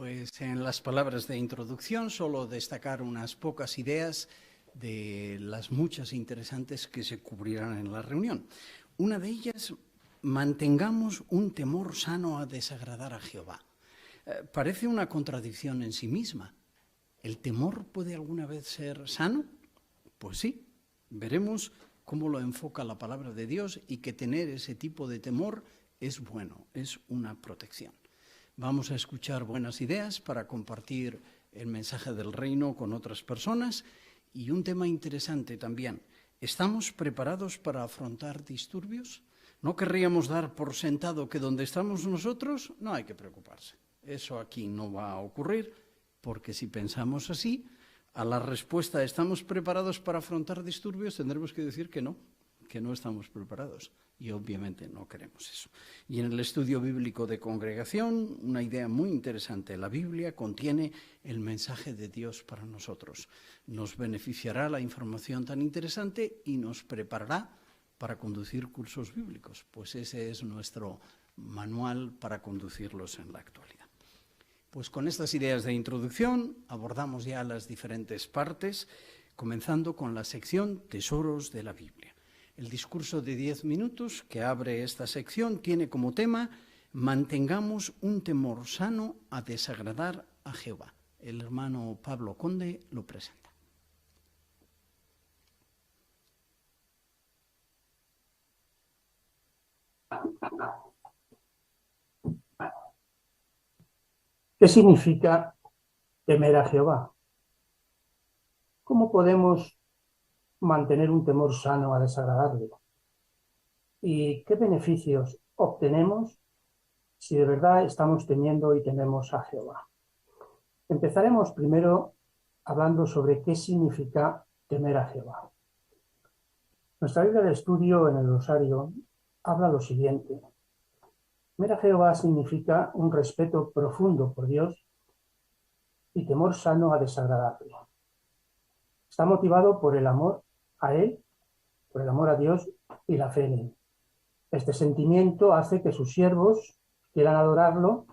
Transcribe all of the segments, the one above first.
Pues en las palabras de introducción solo destacar unas pocas ideas de las muchas interesantes que se cubrirán en la reunión. Una de ellas, mantengamos un temor sano a desagradar a Jehová. Parece una contradicción en sí misma. ¿El temor puede alguna vez ser sano? Pues sí, veremos cómo lo enfoca la palabra de Dios y que tener ese tipo de temor es bueno, es una protección. Vamos a escuchar buenas ideas para compartir el mensaje del reino con otras personas y un tema interesante también. ¿Estamos preparados para afrontar disturbios? No querríamos dar por sentado que donde estamos nosotros no hay que preocuparse. Eso aquí no va a ocurrir, porque si pensamos así, a la respuesta ¿estamos preparados para afrontar disturbios? Tendremos que decir que no estamos preparados. Y obviamente no queremos eso. Y en el estudio bíblico de congregación, una idea muy interesante. La Biblia contiene el mensaje de Dios para nosotros. Nos beneficiará la información tan interesante y nos preparará para conducir cursos bíblicos. Pues ese es nuestro manual para conducirlos en la actualidad. Pues con estas ideas de introducción abordamos ya las diferentes partes, comenzando con la sección Tesoros de la Biblia. El discurso de 10 minutos que abre esta sección tiene como tema mantengamos un temor sano a desagradar a Jehová. El hermano Pablo Conde lo presenta. ¿Qué significa temer a Jehová? ¿Cómo podemos mantener un temor sano a desagradarle? ¿Y qué beneficios obtenemos si de verdad estamos temiendo y tememos a Jehová? Empezaremos primero hablando sobre qué significa temer a Jehová. Nuestra Biblia de estudio en el Rosario habla lo siguiente. Temer a Jehová significa un respeto profundo por Dios y temor sano a desagradarle. Está motivado por el amor a Él, por el amor a Dios y la fe en Él. Este sentimiento hace que sus siervos quieran adorarlo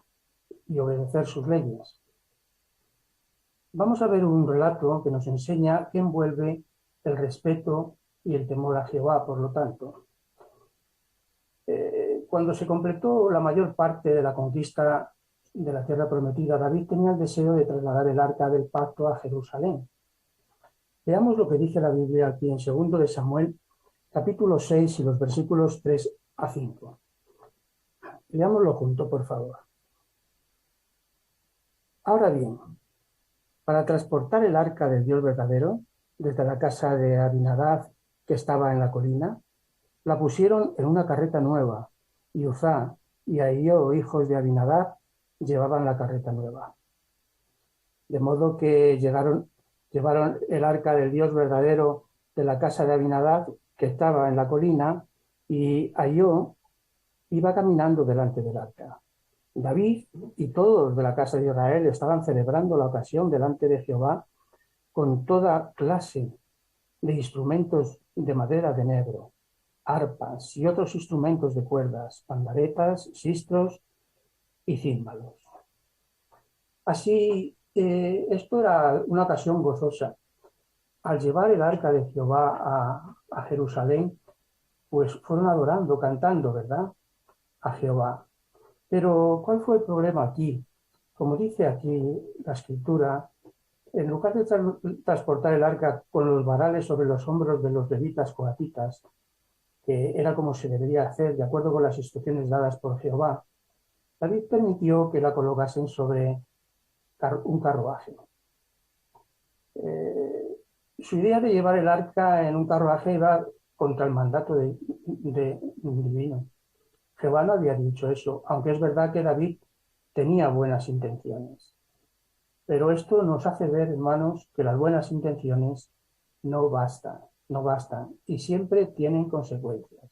y obedecer sus leyes. Vamos a ver un relato que nos enseña qué envuelve el respeto y el temor a Jehová, por lo tanto. Cuando se completó la mayor parte de la conquista de la tierra prometida, David tenía el deseo de trasladar el arca del pacto a Jerusalén. Veamos lo que dice la Biblia aquí en 2 de Samuel, capítulo 6 y los versículos 3 a 5. Leámoslo junto, por favor. Ahora bien, para transportar el arca del Dios verdadero, desde la casa de Abinadab, que estaba en la colina, la pusieron en una carreta nueva, y Uzá y Ahío, hijos de Abinadab, llevaban la carreta nueva. De modo que llevaron el arca del Dios verdadero de la casa de Abinadab, que estaba en la colina, y Ahío iba caminando delante del arca. David y todos de la casa de Israel estaban celebrando la ocasión delante de Jehová con toda clase de instrumentos de madera de negro, arpas y otros instrumentos de cuerdas, panderetas, sistros y címbalos. Así, esto era una ocasión gozosa. Al llevar el arca de Jehová a Jerusalén, pues fueron adorando, cantando, ¿verdad?, a Jehová. Pero, ¿cuál fue el problema aquí? Como dice aquí la Escritura, en lugar de transportar el arca con los varales sobre los hombros de los levitas coatitas, que era como se debería hacer de acuerdo con las instrucciones dadas por Jehová, David permitió que la colocasen sobre un carruaje. Su idea de llevar el arca en un carruaje iba contra el mandato divino. Jehová no había dicho eso, aunque es verdad que David tenía buenas intenciones. Pero esto nos hace ver, hermanos, que las buenas intenciones no bastan, y siempre tienen consecuencias.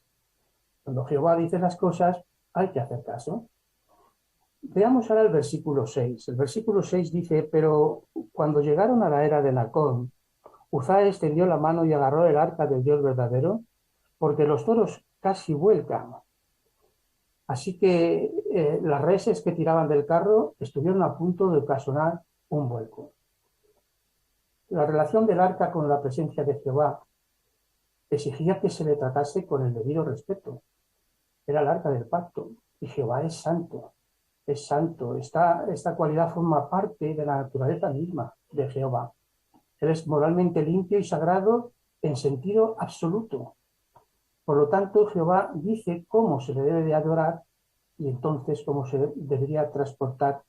Cuando Jehová dice las cosas, hay que hacer caso. Veamos ahora el versículo 6. El versículo 6 dice, pero cuando llegaron a la era de Nacón, Uzá extendió la mano y agarró el arca del Dios verdadero, porque los toros casi vuelcan. Así que las reses que tiraban del carro estuvieron a punto de ocasionar un vuelco. La relación del arca con la presencia de Jehová exigía que se le tratase con el debido respeto. Era el arca del pacto y Jehová es santo. Es santo. Esta cualidad forma parte de la naturaleza misma de Jehová. Él es moralmente limpio y sagrado en sentido absoluto. Por lo tanto, Jehová dice cómo se le debe de adorar y entonces cómo se debería transportar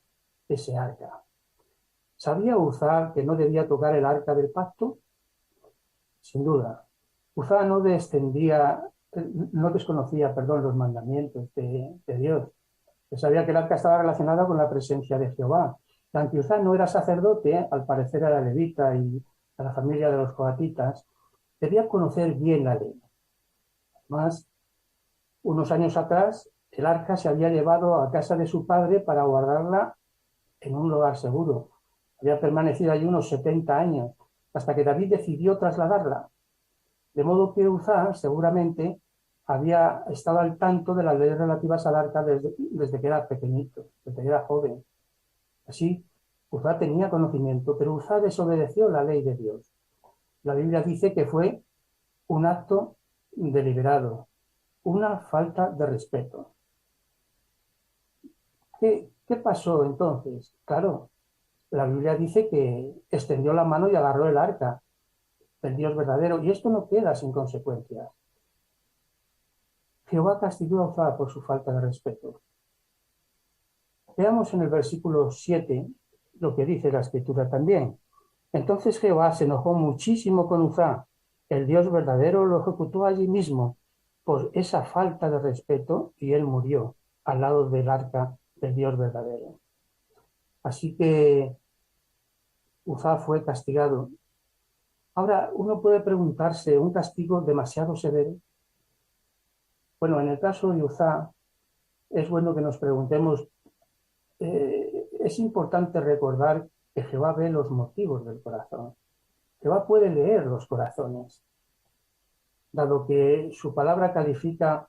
ese arca. ¿Sabía Uzá que no debía tocar el arca del pacto? Sin duda. Uzá no desconocía, los mandamientos de Dios. Él sabía que el arca estaba relacionada con la presencia de Jehová. Y aunque Uzá no era sacerdote, al parecer era levita y a la familia de los coatitas, debía conocer bien la ley. Además, unos años atrás, el arca se había llevado a casa de su padre para guardarla en un lugar seguro. Había permanecido allí unos 70 años, hasta que David decidió trasladarla. De modo que Uzá seguramente había estado al tanto de las leyes relativas al arca desde que era pequeñito, desde que era joven. Así, Uzá tenía conocimiento, pero Uzá desobedeció la ley de Dios. La Biblia dice que fue un acto deliberado, una falta de respeto. ¿Qué pasó entonces? Claro, la Biblia dice que extendió la mano y agarró el arca del Dios verdadero, y esto no queda sin consecuencias. Jehová castigó a Uzá por su falta de respeto. Veamos en el versículo 7 lo que dice la Escritura también. Entonces Jehová se enojó muchísimo con Uzá. El Dios verdadero lo ejecutó allí mismo por esa falta de respeto y él murió al lado del arca del Dios verdadero. Así que Uzá fue castigado. Ahora, uno puede preguntarse, ¿un castigo demasiado severo? Bueno, en el caso de Uzá, es bueno que nos preguntemos, es importante recordar que Jehová ve los motivos del corazón. Jehová puede leer los corazones. Dado que su palabra califica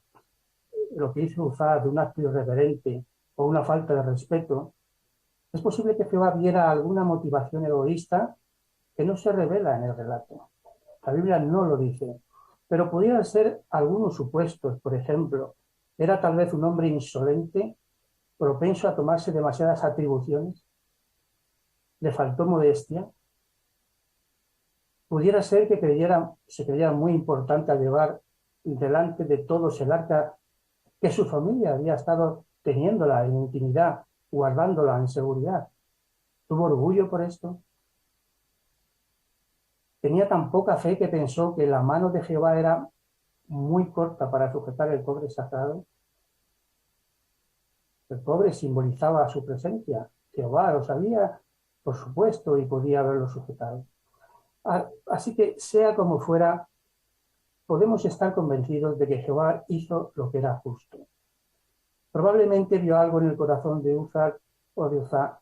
lo que hizo Uzá de un acto irreverente o una falta de respeto, es posible que Jehová viera alguna motivación egoísta que no se revela en el relato. La Biblia no lo dice, pero pudieran ser algunos supuestos. Por ejemplo, era tal vez un hombre insolente, propenso a tomarse demasiadas atribuciones, le faltó modestia. Pudiera ser que se creyera muy importante al llevar delante de todos el arca, que su familia había estado teniéndola en intimidad, guardándola en seguridad. ¿Tuvo orgullo por esto? Tenía tan poca fe que pensó que la mano de Jehová era muy corta para sujetar el cobre sagrado. El cobre simbolizaba su presencia. Jehová lo sabía, por supuesto, y podía haberlo sujetado. Así que, sea como fuera, podemos estar convencidos de que Jehová hizo lo que era justo. Probablemente vio algo en el corazón de Uzá o de Uzá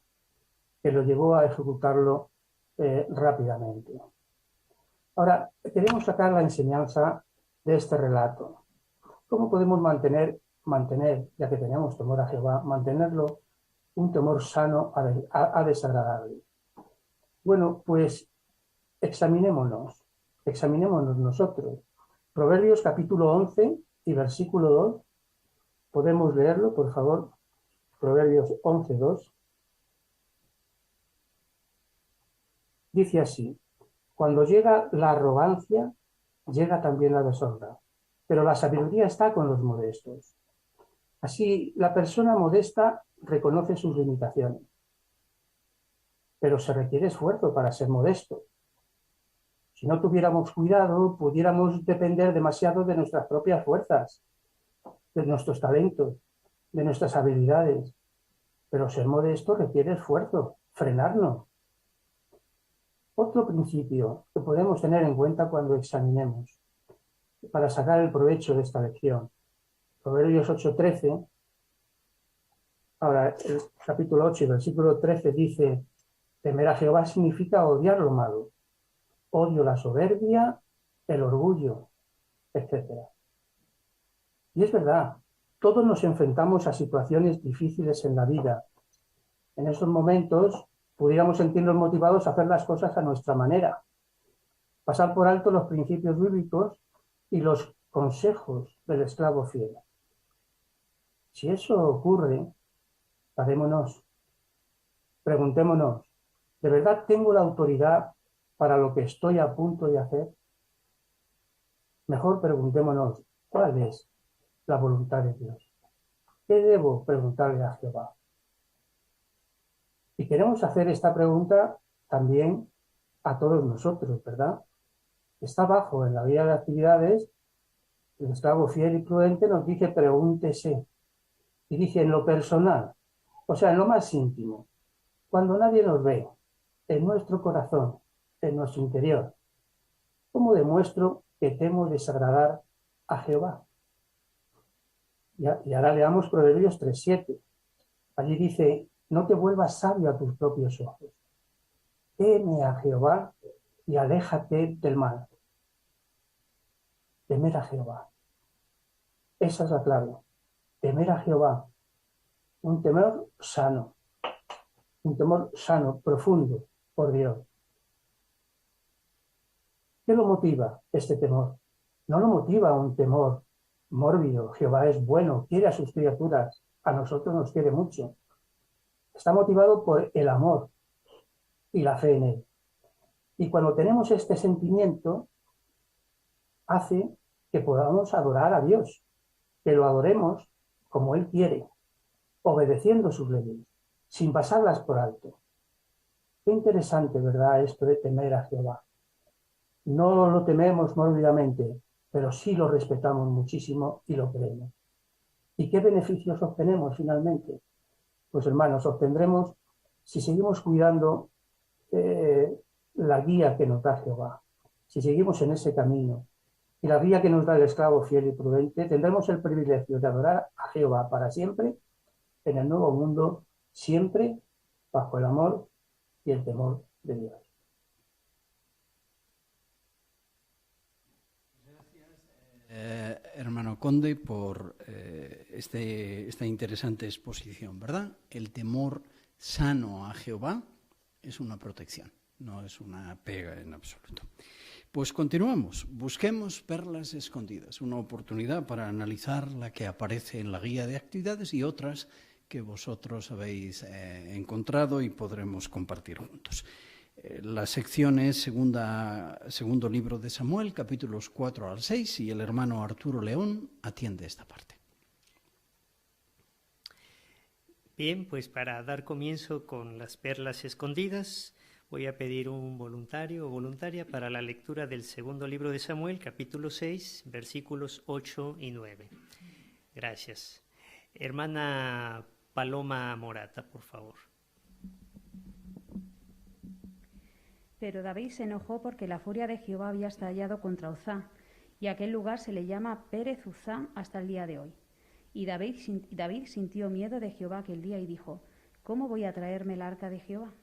que lo llevó a ejecutarlo rápidamente. Ahora, queremos sacar la enseñanza de este relato. ¿Cómo podemos mantener, ya que tenemos temor a Jehová, mantenerlo un temor sano a desagradable? Bueno, pues examinémonos nosotros. Proverbios capítulo 11 y versículo 2. ¿Podemos leerlo, por favor? Proverbios 11, 2. Dice así: cuando llega la arrogancia, llega también la deshonra, pero la sabiduría está con los modestos. Así, la persona modesta reconoce sus limitaciones, pero se requiere esfuerzo para ser modesto. Si no tuviéramos cuidado, pudiéramos depender demasiado de nuestras propias fuerzas, de nuestros talentos, de nuestras habilidades. Pero ser modesto requiere esfuerzo, frenarnos. Otro principio que podemos tener en cuenta cuando examinemos, para sacar el provecho de esta lección. Proverbios 8:13. Ahora, el capítulo 8 y versículo 13 dice: temer a Jehová significa odiar lo malo. Odio la soberbia, el orgullo, etc. Y es verdad, Todos nos enfrentamos a situaciones difíciles en la vida. En esos momentos pudiéramos sentirnos motivados a hacer las cosas a nuestra manera, pasar por alto los principios bíblicos y los consejos del esclavo fiel. Si eso ocurre, preguntémonos, ¿de verdad tengo la autoridad para lo que estoy a punto de hacer? Mejor preguntémonos, ¿cuál es la voluntad de Dios? ¿Qué debo preguntarle a Jehová? Y queremos hacer esta pregunta también a todos nosotros, ¿verdad? Está abajo en la guía de actividades, el esclavo fiel y prudente nos dice pregúntese. Y dice en lo personal, o sea, en lo más íntimo, cuando nadie nos ve, en nuestro corazón, en nuestro interior, ¿cómo demuestro que temo desagradar a Jehová? Y ahora leamos Proverbios 3:7. Allí dice, no te vuelvas sabio a tus propios ojos. Teme a Jehová y aléjate del mal. Temer a Jehová. Esa es la clave. Temer a Jehová. Un temor sano, profundo, por Dios. ¿Qué lo motiva este temor? No lo motiva un temor mórbido. Jehová es bueno, quiere a sus criaturas, a nosotros nos quiere mucho. Está motivado por el amor y la fe en él. Y cuando tenemos este sentimiento, hace que podamos adorar a Dios, que lo adoremos como Él quiere, obedeciendo sus leyes, sin pasarlas por alto. Qué interesante, ¿verdad?, esto de temer a Jehová. No lo tememos mórbidamente, pero sí lo respetamos muchísimo y lo queremos. ¿Y qué beneficios obtenemos finalmente? Pues hermanos, obtendremos si seguimos cuidando la guía que nos da Jehová, si seguimos en ese camino y la guía que nos da el esclavo fiel y prudente, tendremos el privilegio de adorar a Jehová para siempre en el nuevo mundo, siempre bajo el amor y el temor de Dios. Hermano Conde, por esta interesante exposición, ¿verdad? El temor sano a Jehová es una protección, no es una pega en absoluto. Pues continuamos, busquemos perlas escondidas, una oportunidad para analizar la que aparece en la guía de actividades y otras que vosotros habéis encontrado y podremos compartir juntos. La sección es segundo libro de Samuel, capítulos 4 al 6, y el hermano Arturo León atiende esta parte. Bien, pues para dar comienzo con las perlas escondidas, voy a pedir un voluntario o voluntaria para la lectura del segundo libro de Samuel, capítulo 6, versículos 8 y 9. Gracias. Hermana Paloma Morata, por favor. Pero David se enojó porque la furia de Jehová había estallado contra Uzá, y aquel lugar se le llama Pérez Uzá hasta el día de hoy. Y David sintió miedo de Jehová aquel día y dijo, ¿cómo voy a traerme el arca de Jehová?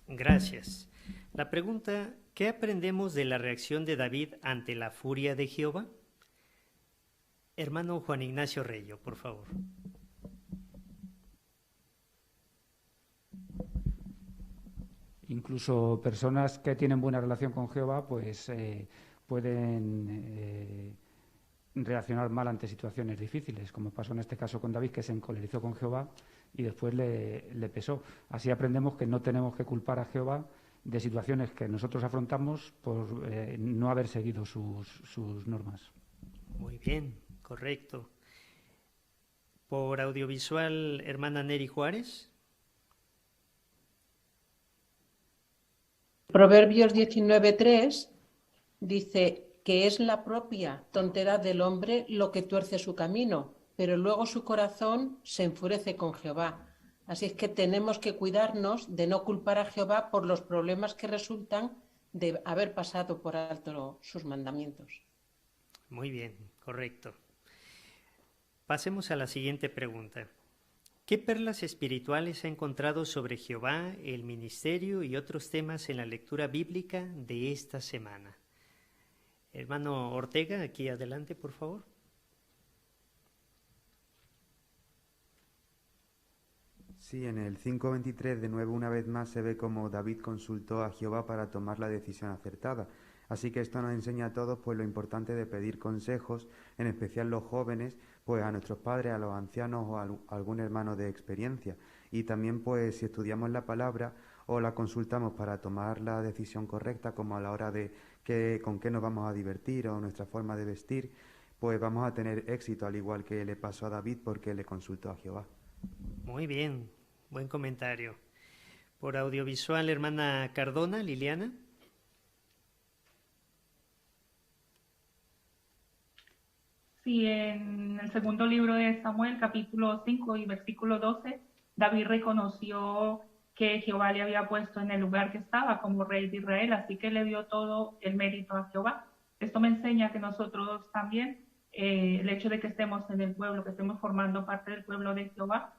Gracias. La pregunta, ¿qué aprendemos de la reacción de David ante la furia de Jehová? Hermano Juan Ignacio Reyo, por favor. Incluso personas que tienen buena relación con Jehová, pues pueden reaccionar mal ante situaciones difíciles, como pasó en este caso con David, que se encolerizó con Jehová y después le pesó. Así aprendemos que no tenemos que culpar a Jehová de situaciones que nosotros afrontamos por no haber seguido sus normas. Muy bien, correcto. Por audiovisual, hermana Neri Juárez. Proverbios 19:3 dice que es la propia tontedad del hombre lo que tuerce su camino, pero luego su corazón se enfurece con Jehová. Así es que tenemos que cuidarnos de no culpar a Jehová por los problemas que resultan de haber pasado por alto sus mandamientos. Muy bien, correcto. Pasemos a la siguiente pregunta. ¿Qué perlas espirituales ha encontrado sobre Jehová, el ministerio y otros temas en la lectura bíblica de esta semana? Hermano Ortega, aquí adelante, por favor. Sí, en el 5:23 de nuevo una vez más se ve como David consultó a Jehová para tomar la decisión acertada. Así que esto nos enseña a todos pues lo importante de pedir consejos, en especial los jóvenes, pues a nuestros padres, a los ancianos o a algún hermano de experiencia. Y también pues si estudiamos la palabra o la consultamos para tomar la decisión correcta, como a la hora de con qué nos vamos a divertir o nuestra forma de vestir, pues vamos a tener éxito, al igual que le pasó a David porque le consultó a Jehová. Muy bien, buen comentario. Por audiovisual, hermana Cardona, Liliana. Sí, en el segundo libro de Samuel, capítulo 5 y versículo 12, David reconoció que Jehová le había puesto en el lugar que estaba como rey de Israel, así que le dio todo el mérito a Jehová. Esto me enseña que nosotros también, el hecho de que estemos en el pueblo, que estemos formando parte del pueblo de Jehová,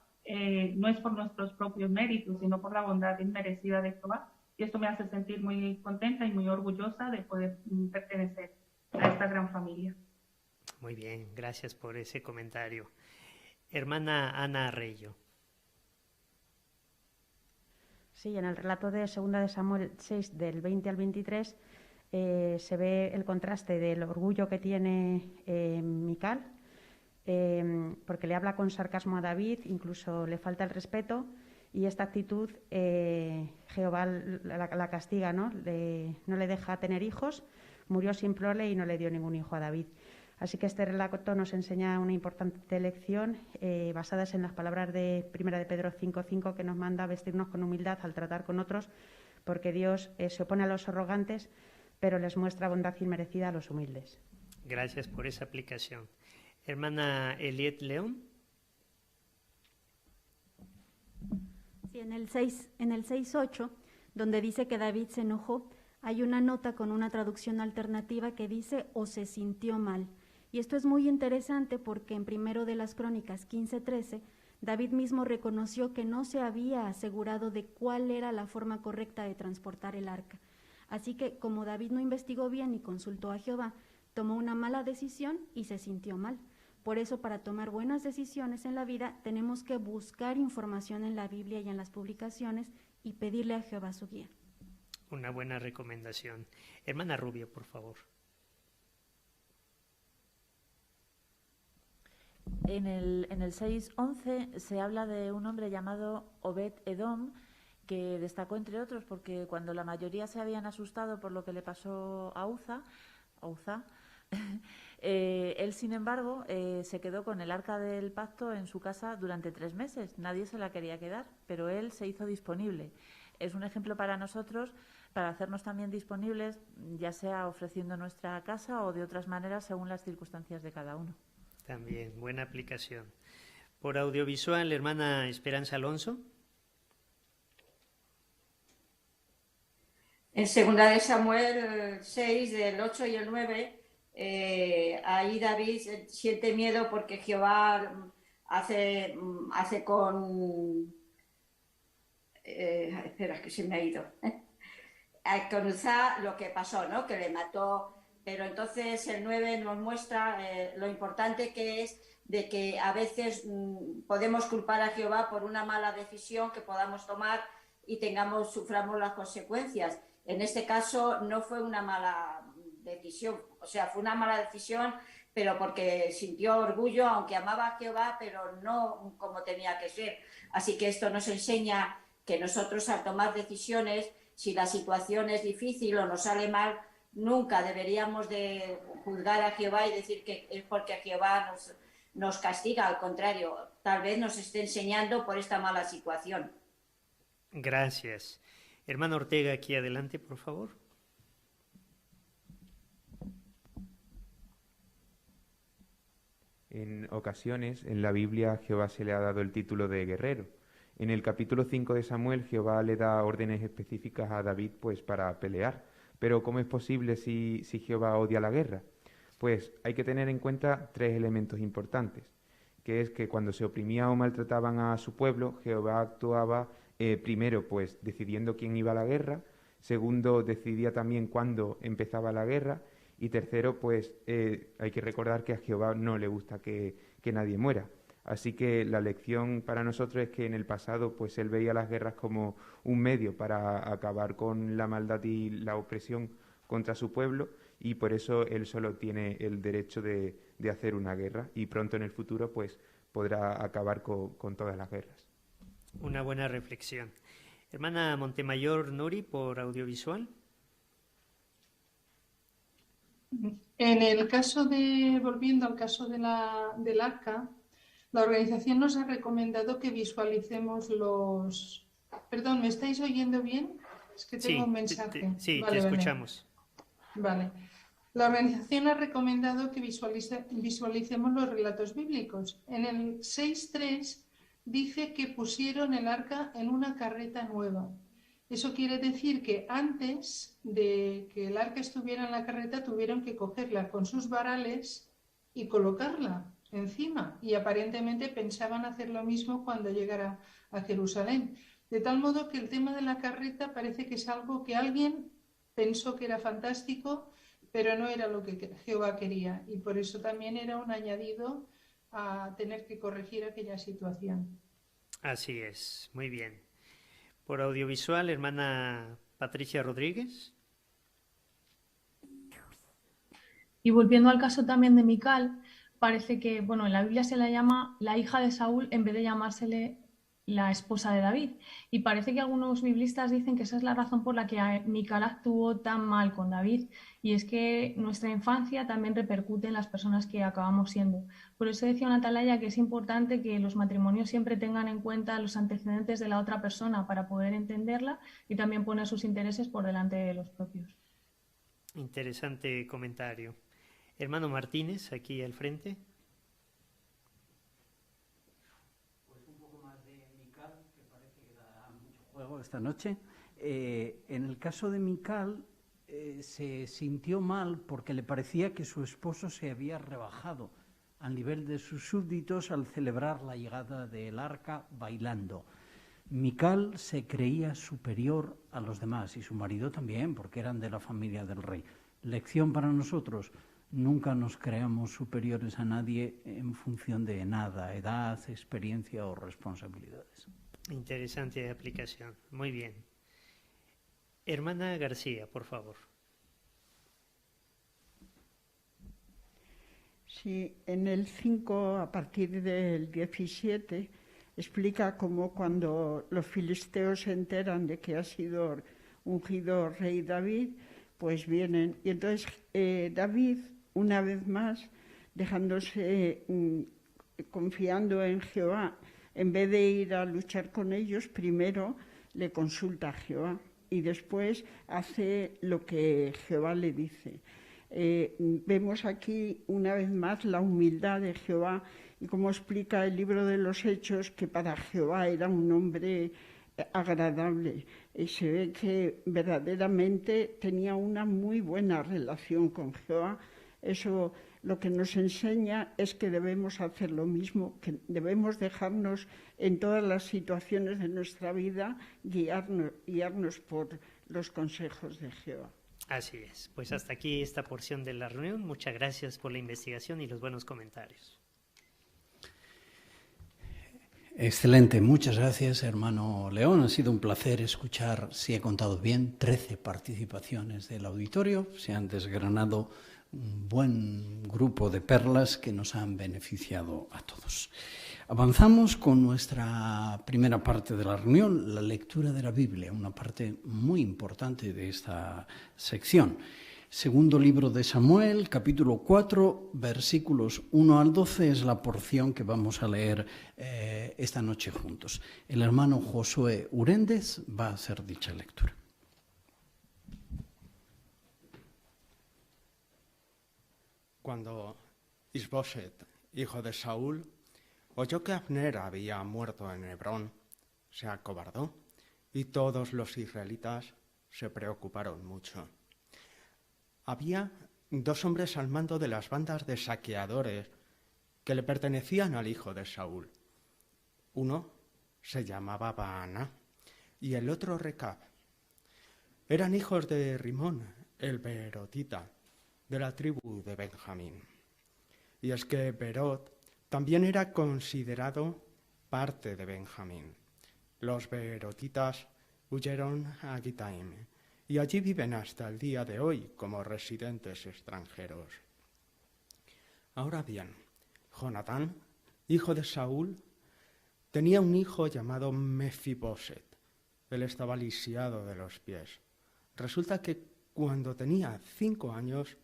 no es por nuestros propios méritos, sino por la bondad inmerecida de Jehová. Y esto me hace sentir muy contenta y muy orgullosa de poder pertenecer a esta gran familia. Muy bien, gracias por ese comentario. Hermana Ana Arrello. Sí, en el relato de 2 de Samuel 6, del 20 al 23, se ve el contraste del orgullo que tiene Mical, porque le habla con sarcasmo a David, incluso le falta el respeto, y esta actitud Jehová la castiga, ¿no? No le deja tener hijos, murió sin prole y no le dio ningún hijo a David. Así que este relato nos enseña una importante lección basadas en las palabras de 1 de Pedro 5:5, que nos manda a vestirnos con humildad al tratar con otros, porque Dios se opone a los arrogantes, pero les muestra bondad inmerecida a los humildes. Gracias por esa aplicación. Hermana Eliet León. Sí, en el 6:8, donde dice que David se enojó, hay una nota con una traducción alternativa que dice o se sintió mal. Y esto es muy interesante porque en 1 de las Crónicas 15:13, David mismo reconoció que no se había asegurado de cuál era la forma correcta de transportar el arca. Así que como David no investigó bien y consultó a Jehová, tomó una mala decisión y se sintió mal. Por eso, para tomar buenas decisiones en la vida, tenemos que buscar información en la Biblia y en las publicaciones y pedirle a Jehová su guía. Una buena recomendación. Hermana Rubio, por favor. En el 6:11 se habla de un hombre llamado Obed Edom, que destacó entre otros porque cuando la mayoría se habían asustado por lo que le pasó a Uza, él, sin embargo, se quedó con el arca del pacto en su casa durante 3 meses. Nadie se la quería quedar, pero él se hizo disponible. Es un ejemplo para nosotros, para hacernos también disponibles, ya sea ofreciendo nuestra casa o de otras maneras según las circunstancias de cada uno. También, buena aplicación. Por audiovisual, hermana Esperanza Alonso. En 2 de Samuel 6, del 8 y el 9, ahí David siente miedo porque Jehová hace con... espera, que se me ha ido. Con Uzá lo que pasó, ¿no? Que le mató. Pero entonces el 9 nos muestra lo importante que es de que a veces podemos culpar a Jehová por una mala decisión que podamos tomar y suframos las consecuencias. En este caso no fue una mala decisión, o sea, fue una mala decisión, pero porque sintió orgullo, aunque amaba a Jehová, pero no como tenía que ser. Así que esto nos enseña que nosotros, al tomar decisiones, si la situación es difícil o nos sale mal, nunca deberíamos de juzgar a Jehová y decir que es porque Jehová nos castiga. Al contrario, tal vez nos esté enseñando por esta mala situación. Gracias. Hermano Ortega, aquí adelante, por favor. En ocasiones, en la Biblia, a Jehová se le ha dado el título de guerrero. En el capítulo 5 de Samuel, Jehová le da órdenes específicas a David pues para pelear. Pero ¿cómo es posible si Jehová odia la guerra? Pues hay que tener en cuenta 3 elementos importantes, que es que cuando se oprimía o maltrataban a su pueblo, Jehová actuaba primero pues decidiendo quién iba a la guerra, segundo decidía también cuándo empezaba la guerra y tercero pues hay que recordar que a Jehová no le gusta que nadie muera. Así que la lección para nosotros es que en el pasado pues él veía las guerras como un medio para acabar con la maldad y la opresión contra su pueblo, y por eso él solo tiene el derecho de hacer una guerra, y pronto en el futuro pues podrá acabar con todas las guerras. Una buena reflexión. Hermana Montemayor Nuri, por audiovisual. En el caso volviendo al caso del arca, la organización nos ha recomendado que visualicemos los... Perdón, ¿me estáis oyendo bien? Es que tengo un mensaje. Sí, te escuchamos. Vale. La organización ha recomendado que visualicemos los relatos bíblicos. En el 6.3 dice que pusieron el arca en una carreta nueva. Eso quiere decir que antes de que el arca estuviera en la carreta tuvieron que cogerla con sus varales y colocarla encima. Y aparentemente pensaban hacer lo mismo cuando llegara a Jerusalén. De tal modo que el tema de la carreta parece que es algo que alguien pensó que era fantástico, pero no era lo que Jehová quería. Y por eso también era un añadido a tener que corregir aquella situación. Así es, muy bien. Por audiovisual, hermana Patricia Rodríguez. Y volviendo al caso también de Mical, parece que, bueno, en la Biblia se la llama la hija de Saúl en vez de llamársele la esposa de David. Y parece que algunos biblistas dicen que esa es la razón por la que Mical actuó tan mal con David. Y es que nuestra infancia también repercute en las personas que acabamos siendo. Por eso decía una atalaya que es importante que los matrimonios siempre tengan en cuenta los antecedentes de la otra persona para poder entenderla y también poner sus intereses por delante de los propios. Interesante comentario. Hermano Martínez, aquí al frente. Esta noche. En el caso de Mical se sintió mal porque le parecía que su esposo se había rebajado al nivel de sus súbditos al celebrar la llegada del arca bailando. Mical se creía superior a los demás y su marido también, porque eran de la familia del rey. Lección para nosotros: nunca nos creamos superiores a nadie en función de nada, edad, experiencia o responsabilidades. Interesante aplicación. Muy bien. Hermana García, por favor. Sí, en el 5, a partir del 17, explica cómo cuando los filisteos se enteran de que ha sido ungido rey David, pues vienen. Y entonces David, una vez más, dejándose, confiando en Jehová, en vez de ir a luchar con ellos, primero le consulta a Jehová y después hace lo que Jehová le dice. Vemos aquí una vez más la humildad de Jehová y cómo explica el libro de los Hechos que para Jehová era un hombre agradable. Y se ve que verdaderamente tenía una muy buena relación con Jehová. Eso lo que nos enseña es que debemos hacer lo mismo, que debemos dejarnos en todas las situaciones de nuestra vida guiarnos por los consejos de Jehová. Así es. Pues hasta aquí esta porción de la reunión. Muchas gracias por la investigación y los buenos comentarios. Excelente, muchas gracias, hermano León. Ha sido un placer escuchar, si he contado bien, 13 participaciones del auditorio. Se han desgranado un buen grupo de perlas que nos han beneficiado a todos. Avanzamos con nuestra primera parte de la reunión, la lectura de la Biblia, una parte muy importante de esta sección. Segundo libro de Samuel, capítulo 4, versículos 1 al 12, es la porción que vamos a leer esta noche juntos. El hermano Josué Uréndez va a hacer dicha lectura. Cuando Isboset, hijo de Saúl, oyó que Abner había muerto en Hebrón, se acobardó y todos los israelitas se preocuparon mucho. Había 2 hombres al mando de las bandas de saqueadores que le pertenecían al hijo de Saúl. Uno se llamaba Baana y el otro Recab. Eran hijos de Rimón, el Beerotita, de la tribu de Benjamín. Y es que Beerot También era considerado parte de Benjamín. Los beerotitas huyeron a Gitaim y allí viven hasta el día de hoy como residentes extranjeros. Ahora bien, Jonatán, hijo de Saúl, tenía un hijo llamado Mefiboset. Él estaba lisiado de los pies. Resulta que cuando tenía 5 años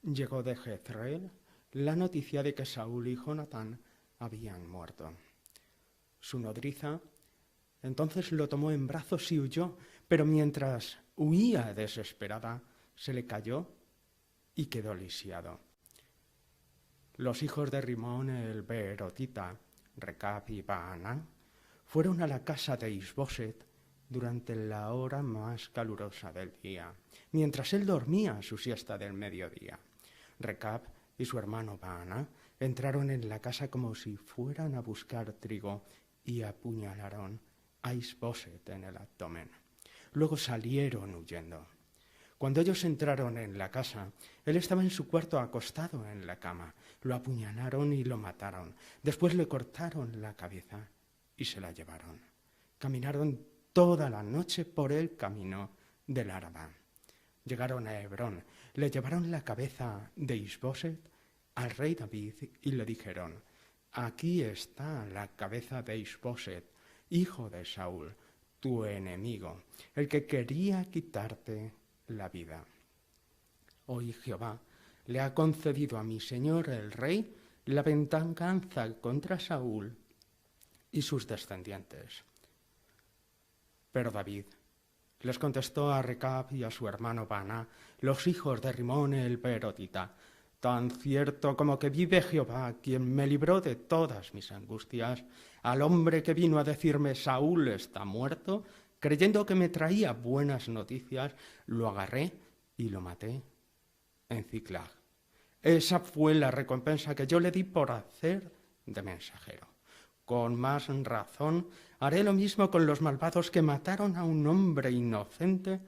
llegó de Jezreel la noticia de que Saúl y Jonatán habían muerto. Su nodriza entonces lo tomó en brazos y huyó, pero mientras huía desesperada, se le cayó y quedó lisiado. Los hijos de Rimón el beerotita, Recab y Baana, fueron a la casa de Isboset durante la hora más calurosa del día, mientras él dormía su siesta del mediodía. Recab y su hermano Baana entraron en la casa como si fueran a buscar trigo y apuñalaron a Isboset en el abdomen. Luego salieron huyendo. Cuando ellos entraron en la casa, él estaba en su cuarto acostado en la cama. Lo apuñalaron y lo mataron. Después le cortaron la cabeza y se la llevaron. Caminaron toda la noche por el camino del Arabá. Llegaron a Hebrón, le llevaron la cabeza de Isboset al rey David y le dijeron: aquí está la cabeza de Isboset, hijo de Saúl, tu enemigo, el que quería quitarte la vida. Hoy Jehová le ha concedido a mi señor el rey la venganza contra Saúl y sus descendientes. Pero David les contestó a Recab y a su hermano Baana, los hijos de Rimón el beerotita: tan cierto como que vive Jehová, quien me libró de todas mis angustias, al hombre que vino a decirme Saúl está muerto, creyendo que me traía buenas noticias, lo agarré y lo maté en Ziklag. Esa fue la recompensa que yo le di por hacer de mensajero. Con más razón haré lo mismo con los malvados que mataron a un hombre inocente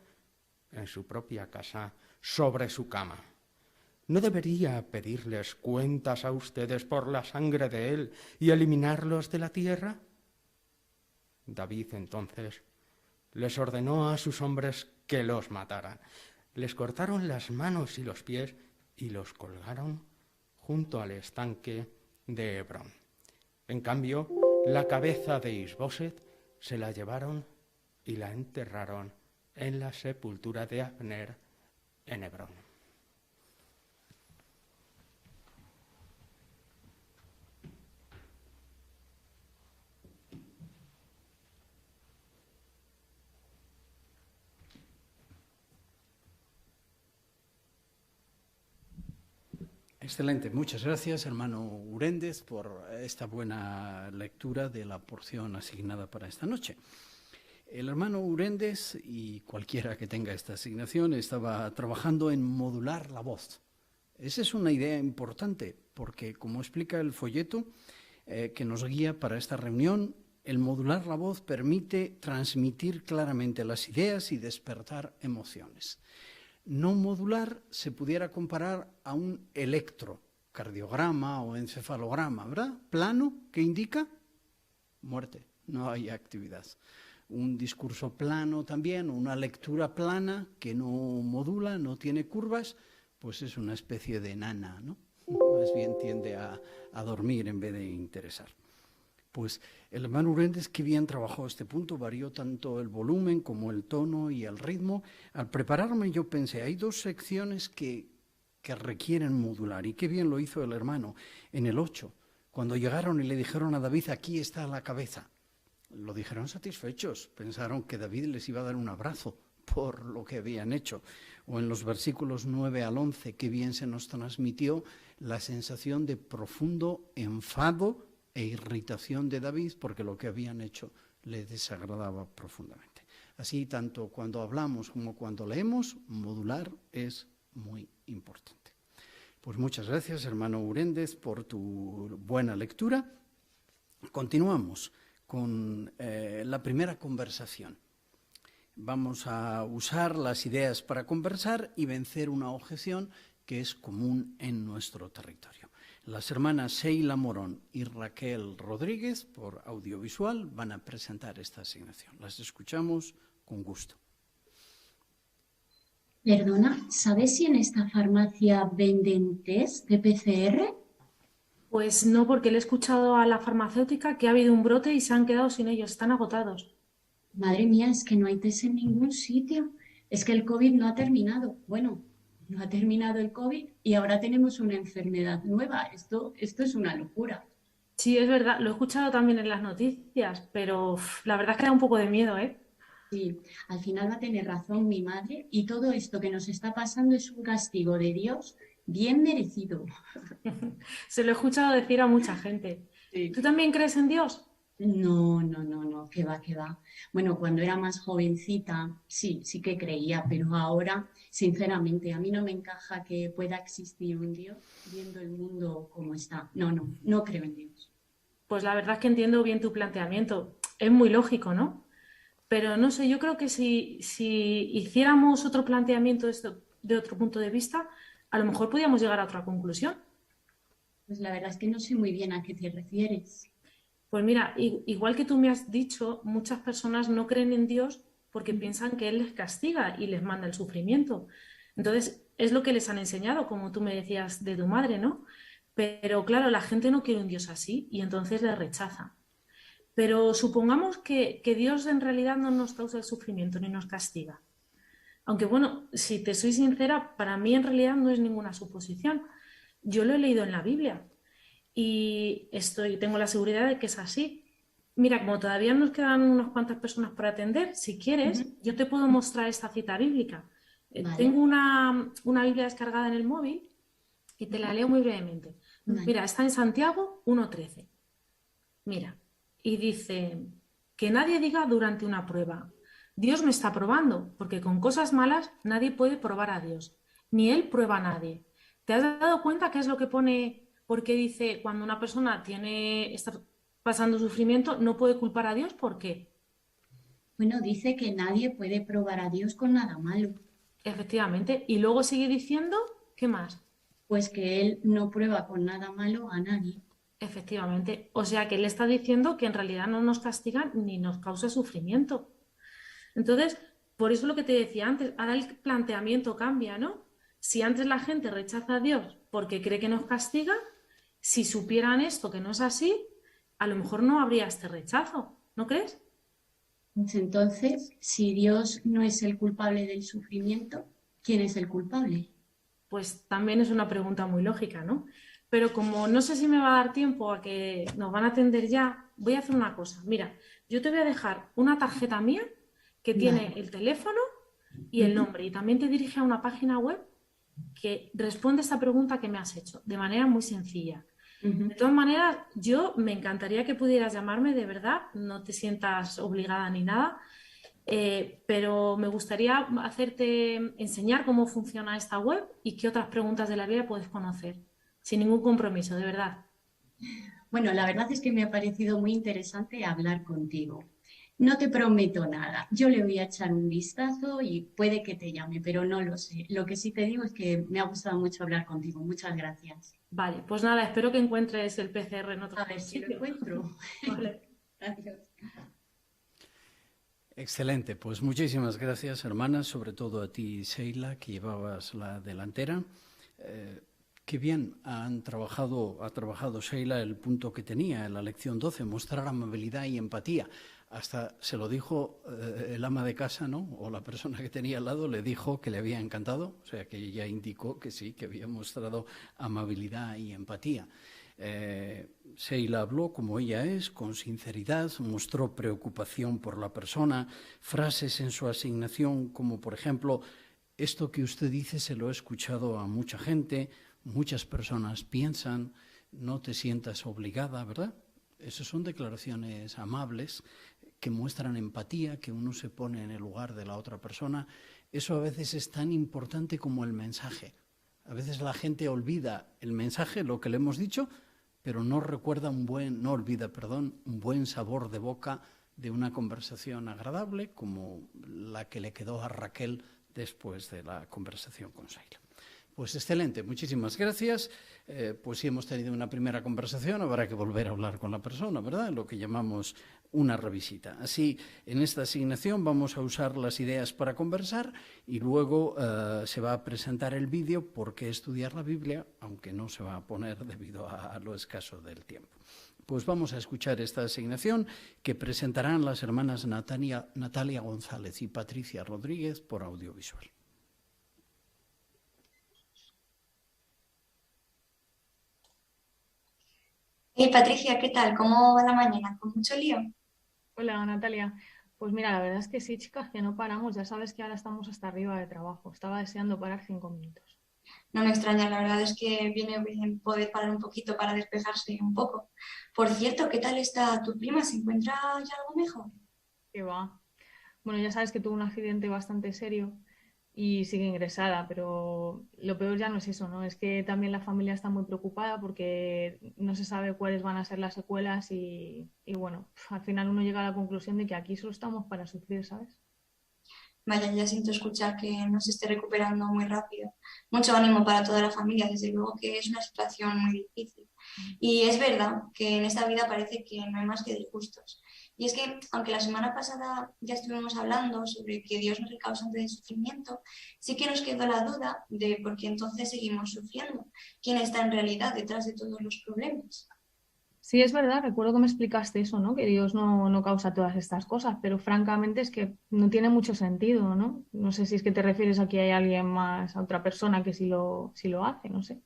en su propia casa, sobre su cama. ¿No debería pedirles cuentas a ustedes por la sangre de él y eliminarlos de la tierra? David entonces les ordenó a sus hombres que los mataran. Les cortaron las manos y los pies y los colgaron junto al estanque de Hebrón. En cambio, la cabeza de Isboset se la llevaron y la enterraron en la sepultura de Abner en Hebrón. Excelente, muchas gracias, hermano Uréndez, por esta buena lectura de la porción asignada para esta noche. El hermano Uréndez, y cualquiera que tenga esta asignación, estaba trabajando en modular la voz. Esa es una idea importante, porque como explica el folleto que nos guía para esta reunión, el modular la voz permite transmitir claramente las ideas y despertar emociones. No modular se pudiera comparar a un electrocardiograma o encefalograma, ¿verdad? Plano, que indica muerte, no hay actividad. Un discurso plano también, una lectura plana que no modula, no tiene curvas, pues es una especie de nana, ¿no? Más bien tiende a dormir en vez de interesar. Pues el hermano Uréndez, que bien trabajó este punto, varió tanto el volumen como el tono y el ritmo. Al prepararme yo pensé, hay dos secciones que requieren modular, y qué bien lo hizo el hermano. En el 8, cuando llegaron y le dijeron a David, aquí está la cabeza, lo dijeron satisfechos, pensaron que David les iba a dar un abrazo por lo que habían hecho. O en los versículos 9 al 11, qué bien se nos transmitió la sensación de profundo enfado e irritación de David porque lo que habían hecho le desagradaba profundamente. Así, tanto cuando hablamos como cuando leemos, modular es muy importante. Pues muchas gracias, hermano Uréndez, por tu buena lectura. Continuamos con la primera conversación. Vamos a usar las ideas para conversar y vencer una objeción que es común en nuestro territorio. Las hermanas Sheila Morón y Raquel Rodríguez, por audiovisual, van a presentar esta asignación. Las escuchamos con gusto. Perdona, ¿sabes si en esta farmacia venden test de PCR? Pues no, porque le he escuchado a la farmacéutica que ha habido un brote y se han quedado sin ellos, están agotados. Madre mía, es que no hay test en ningún sitio. Es que el COVID no ha terminado. Bueno, no ha terminado el COVID y ahora tenemos una enfermedad nueva. Esto es una locura. Sí, es verdad, lo he escuchado también en las noticias, pero la verdad es que da un poco de miedo, ¿eh? Sí, al final va a tener razón mi madre y todo esto que nos está pasando es un castigo de Dios bien merecido. Se lo he escuchado decir a mucha gente. Sí. ¿Tú también crees en Dios? No, que va, que va. Bueno, cuando era más jovencita, sí que creía, pero ahora, sinceramente, a mí no me encaja que pueda existir un Dios viendo el mundo como está. No creo en Dios. Pues la verdad es que entiendo bien tu planteamiento. Es muy lógico, ¿no? Pero no sé, yo creo que si hiciéramos otro planteamiento de otro punto de vista, a lo mejor podríamos llegar a otra conclusión. Pues la verdad es que no sé muy bien a qué te refieres. Pues mira, igual que tú me has dicho, muchas personas no creen en Dios porque piensan que Él les castiga y les manda el sufrimiento. Entonces, es lo que les han enseñado, como tú me decías de tu madre, ¿no? Pero claro, la gente no quiere un Dios así y entonces le rechaza. Pero supongamos que Dios en realidad no nos causa el sufrimiento ni nos castiga. Aunque bueno, si te soy sincera, para mí en realidad no es ninguna suposición. Yo lo he leído en la Biblia y tengo la seguridad de que es así. Mira, como todavía nos quedan unas cuantas personas por atender, si quieres, yo te puedo mostrar esta cita bíblica. Vale. Tengo una Biblia descargada en el móvil y te la leo muy brevemente. Vale. Mira, está en Santiago 1:13. Mira, y dice, que nadie diga durante una prueba, Dios me está probando, porque con cosas malas nadie puede probar a Dios, ni Él prueba a nadie. ¿Te has dado cuenta qué es lo que pone? Porque dice, cuando una persona está pasando sufrimiento, no puede culpar a Dios, ¿por qué? Bueno, dice que nadie puede probar a Dios con nada malo. Efectivamente. Y luego sigue diciendo, ¿qué más? Pues que Él no prueba con nada malo a nadie. Efectivamente. O sea que Él está diciendo que en realidad no nos castiga ni nos causa sufrimiento. Entonces, por eso lo que te decía antes, ahora el planteamiento cambia, ¿no? Si antes la gente rechaza a Dios porque cree que nos castiga, si supieran esto que no es así, a lo mejor no habría este rechazo, ¿no crees? Pues entonces, si Dios no es el culpable del sufrimiento, ¿quién es el culpable? Pues también es una pregunta muy lógica, ¿no? Pero como no sé si me va a dar tiempo a que nos van a atender ya, voy a hacer una cosa. Mira, yo te voy a dejar una tarjeta mía que tiene el teléfono y el nombre y también te dirige a una página web que responde a esta pregunta que me has hecho de manera muy sencilla. De todas maneras, yo me encantaría que pudieras llamarme, de verdad, no te sientas obligada ni nada, pero me gustaría enseñar cómo funciona esta web y qué otras preguntas de la vida puedes conocer, sin ningún compromiso, de verdad. Bueno, la verdad es que me ha parecido muy interesante hablar contigo. No te prometo nada. Yo le voy a echar un vistazo y puede que te llame, pero no lo sé. Lo que sí te digo es que me ha gustado mucho hablar contigo. Muchas gracias. Vale, pues nada, espero que encuentres el PCR en otro sitio. A ver si lo encuentro. Vale. Gracias. Excelente, pues muchísimas gracias, hermanas, sobre todo a ti, Sheila, que llevabas la delantera. Qué bien ha trabajado Sheila el punto que tenía en la lección 12, mostrar amabilidad y empatía. Hasta se lo dijo el ama de casa, ¿no? O la persona que tenía al lado le dijo que le había encantado, o sea que ella indicó que sí, que había mostrado amabilidad y empatía. Sheila habló como ella es, con sinceridad, mostró preocupación por la persona, frases en su asignación como por ejemplo, esto que usted dice se lo he escuchado a mucha gente, muchas personas piensan, no te sientas obligada, ¿verdad? Esas son declaraciones amables que muestran empatía, que uno se pone en el lugar de la otra persona. Eso a veces es tan importante como el mensaje. A veces la gente olvida el mensaje, lo que le hemos dicho, pero no olvida un buen sabor de boca de una conversación agradable como la que le quedó a Raquel después de la conversación con Sheila. Pues excelente, muchísimas gracias. Pues sí, hemos tenido una primera conversación, habrá que volver a hablar con la persona, ¿verdad? Lo que llamamos una revisita. Así, en esta asignación vamos a usar las ideas para conversar y luego se va a presentar el vídeo por qué estudiar la Biblia, aunque no se va a poner debido a lo escaso del tiempo. Pues vamos a escuchar esta asignación que presentarán las hermanas Natalia González y Patricia Rodríguez por audiovisual. Hey Patricia, ¿qué tal? ¿Cómo va la mañana? ¿Con mucho lío? Hola Natalia, pues mira, la verdad es que sí, chicas, que no paramos, ya sabes que ahora estamos hasta arriba de trabajo, estaba deseando parar 5 minutos. No me extraña, la verdad es que viene bien poder parar un poquito para despejarse un poco. Por cierto, ¿qué tal está tu prima? ¿Se encuentra ya algo mejor? ¿Qué va? Bueno, ya sabes que tuvo un accidente bastante serio y sigue ingresada, pero lo peor ya no es eso, ¿no? Es que también la familia está muy preocupada porque no se sabe cuáles van a ser las secuelas y bueno, al final uno llega a la conclusión de que aquí solo estamos para sufrir, ¿sabes? Vaya, ya siento escuchar que no se esté recuperando muy rápido. Mucho ánimo para toda la familia, desde luego que es una situación muy difícil. Y es verdad que en esta vida parece que no hay más que disgustos. Y es que, aunque la semana pasada ya estuvimos hablando sobre que Dios no es el causante del sufrimiento, sí que nos quedó la duda de por qué entonces seguimos sufriendo. ¿Quién está en realidad detrás de todos los problemas? Sí, es verdad, recuerdo que me explicaste eso, ¿no? Que Dios no causa todas estas cosas, pero francamente es que no tiene mucho sentido, ¿no? No sé si es que te refieres a que hay alguien más, a otra persona que sí lo hace, no sé.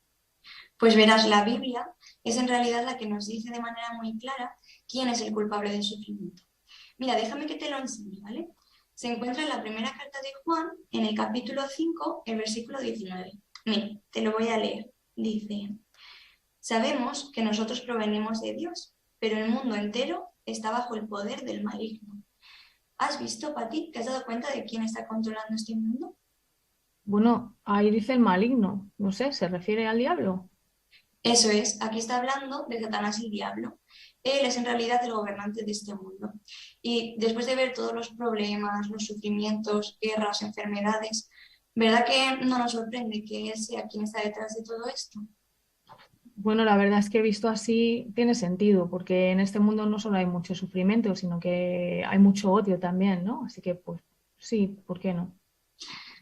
Pues verás, la Biblia es en realidad la que nos dice de manera muy clara quién es el culpable del sufrimiento. Mira, déjame que te lo enseñe, ¿vale? Se encuentra en la primera carta de Juan, en el capítulo 5, el versículo 19. Mira, te lo voy a leer. Dice: sabemos que nosotros provenimos de Dios, pero el mundo entero está bajo el poder del maligno. ¿Has visto, Pati? ¿Te has dado cuenta de quién está controlando este mundo? Bueno, ahí dice el maligno, no sé, ¿se refiere al diablo? Eso es, aquí está hablando de Satanás y el diablo. Él es en realidad el gobernante de este mundo. Y después de ver todos los problemas, los sufrimientos, guerras, enfermedades, ¿verdad que no nos sorprende que él sea quien está detrás de todo esto? Bueno, la verdad es que visto así tiene sentido, porque en este mundo no solo hay mucho sufrimiento, sino que hay mucho odio también, ¿no? Así que, pues sí, ¿por qué no?